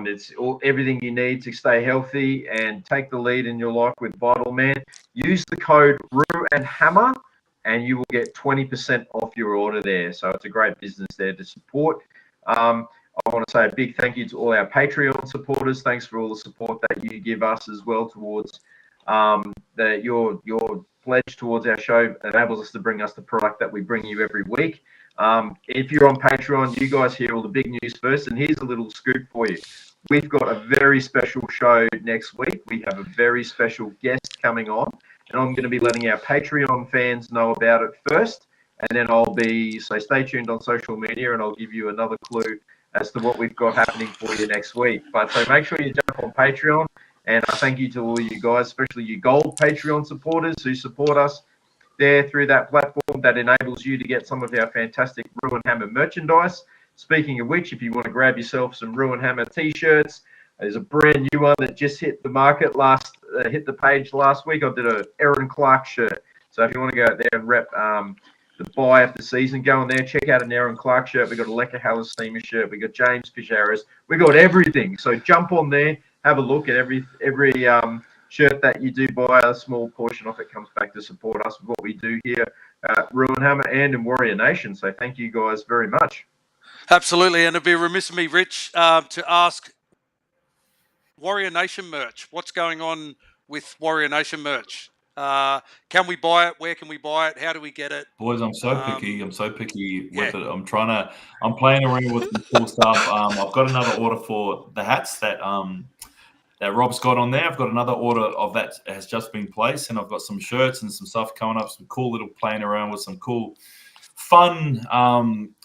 it's everything you need to stay healthy and take the lead in your life with Vital Man. Use the code RU and Hammer, and you will get 20% off your order there. So it's a great business there to support. I want to say a big thank you to all our Patreon supporters. Thanks for all the support that you give us as well towards your pledge towards our show. Enables us to bring us the product that we bring you every week. If you're on Patreon, you guys hear all the big news first, and here's a little scoop for you. We've got a very special show next week. We have a very special guest coming on, and I'm going to be letting our Patreon fans know about it first, and then so stay tuned on social media, and I'll give you another clue as to what we've got happening for you next week. But so make sure you jump on Patreon, and I thank you to all you guys, especially you gold Patreon supporters who support us there through that platform that enables you to get some of our fantastic Ruin Hammer merchandise. Speaking of which, if you want to grab yourself some Ruin Hammer t-shirts, there's a brand new one that just hit the market hit the page last week. I did a Aaron Clark shirt. So if you want to go out there and rep the buy of the season, go on there, check out an Aaron Clark shirt. We got a Lecker Hallersteamer shirt. We got James Fisharis. We got everything. So jump on there, have a look at every shirt that you do buy. A small portion of it comes back to support us with what we do here at Ruin Hammer and in Warrior Nation. So thank you guys very much. Absolutely. And it'd be remiss of me, Rich, to ask Warrior Nation merch. What's going on with Warrior Nation merch? Can we buy it? Where can we buy it? How do we get it? Boys, I'm so picky. I'm so picky with it. I'm playing around with some cool stuff. I've got another order for the hats that Rob's got on there. I've got another order of that has just been placed, and I've got some shirts and some stuff coming up, some cool little playing around with some cool, fun,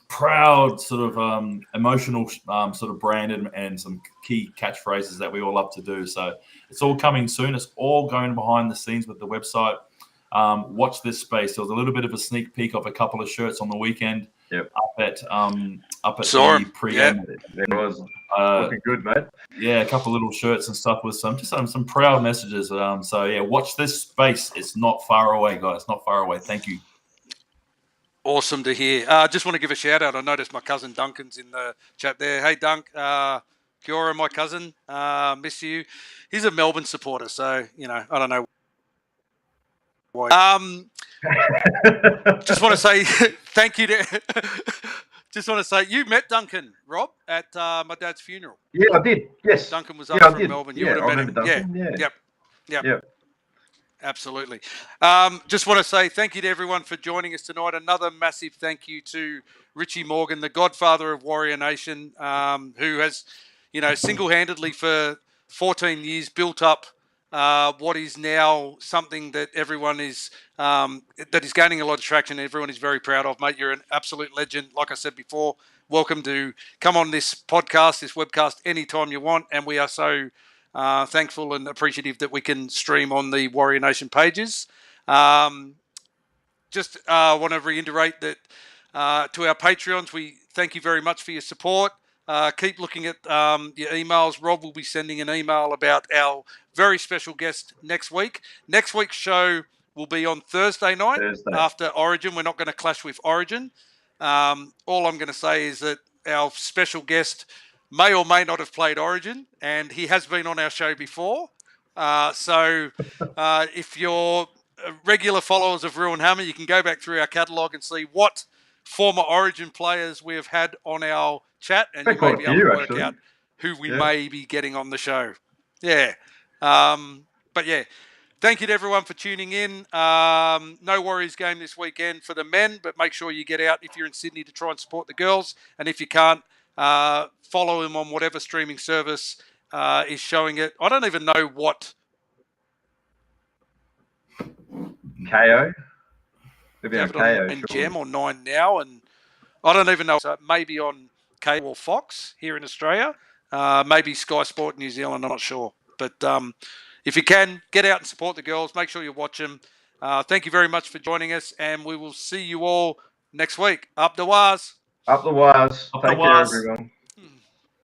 proud, sort of emotional sort of branded and some key catchphrases that we all love to do. So it's all coming soon. It's all going behind the scenes with the website. Watch this space. There was a little bit of a sneak peek of a couple of shirts on the weekend. up at Saw the him. pre-game. It was looking good, mate. Yeah, a couple of little shirts and stuff with some proud messages. So yeah, watch this space. It's not far away, guys. Not far away. Thank you. Awesome to hear. Just want to give a shout out. I noticed my cousin Duncan's in the chat there. Hey, Dunk. Kia ora, my cousin. Miss you. He's a Melbourne supporter, so, I don't know why. Just want to say thank you to... Just want to say, you met Duncan, Rob, at my dad's funeral. Yeah, I did. Yes. Duncan was up from Melbourne. You would have met him. Duncan. Yep. Absolutely. Just want to say thank you to everyone for joining us tonight. Another massive thank you to Richie Morgan, the godfather of Warrior Nation, who has, single-handedly for 14 years built up what is now something that everyone is that is gaining a lot of traction. Everyone is very proud of, mate. You're an absolute legend. Like I said before, welcome to come on this podcast, this webcast, anytime you want, and we are so thankful and appreciative that we can stream on the Warrior Nation pages. Just want to reiterate that to our Patreons, we thank you very much for your support. Keep looking at your emails. Rob will be sending an email about our very special guest next week. Next week's show will be on Thursday night after Origin. We're not going to clash with Origin. All I'm going to say is that our special guest may or may not have played Origin, and he has been on our show before. So if you're regular followers of Ruin Hammer, you can go back through our catalogue and see what former Origin players we have had on our chat, and you may be able to work out who we may be getting on the show. Yeah. But yeah, thank you to everyone for tuning in. No Warriors game this weekend for the men, but make sure you get out if you're in Sydney to try and support the girls. And if you can't, follow them on whatever streaming service is showing it. I don't even know what. KO? And Gem or 9 Now, and I don't even know. So maybe on Cable or Fox here in Australia, maybe Sky Sport New Zealand. I'm not sure, but if you can, get out and support the girls. Make sure you watch them. Thank you very much for joining us, and we will see you all next week. Up the wires. Up the wires. Take care, everyone.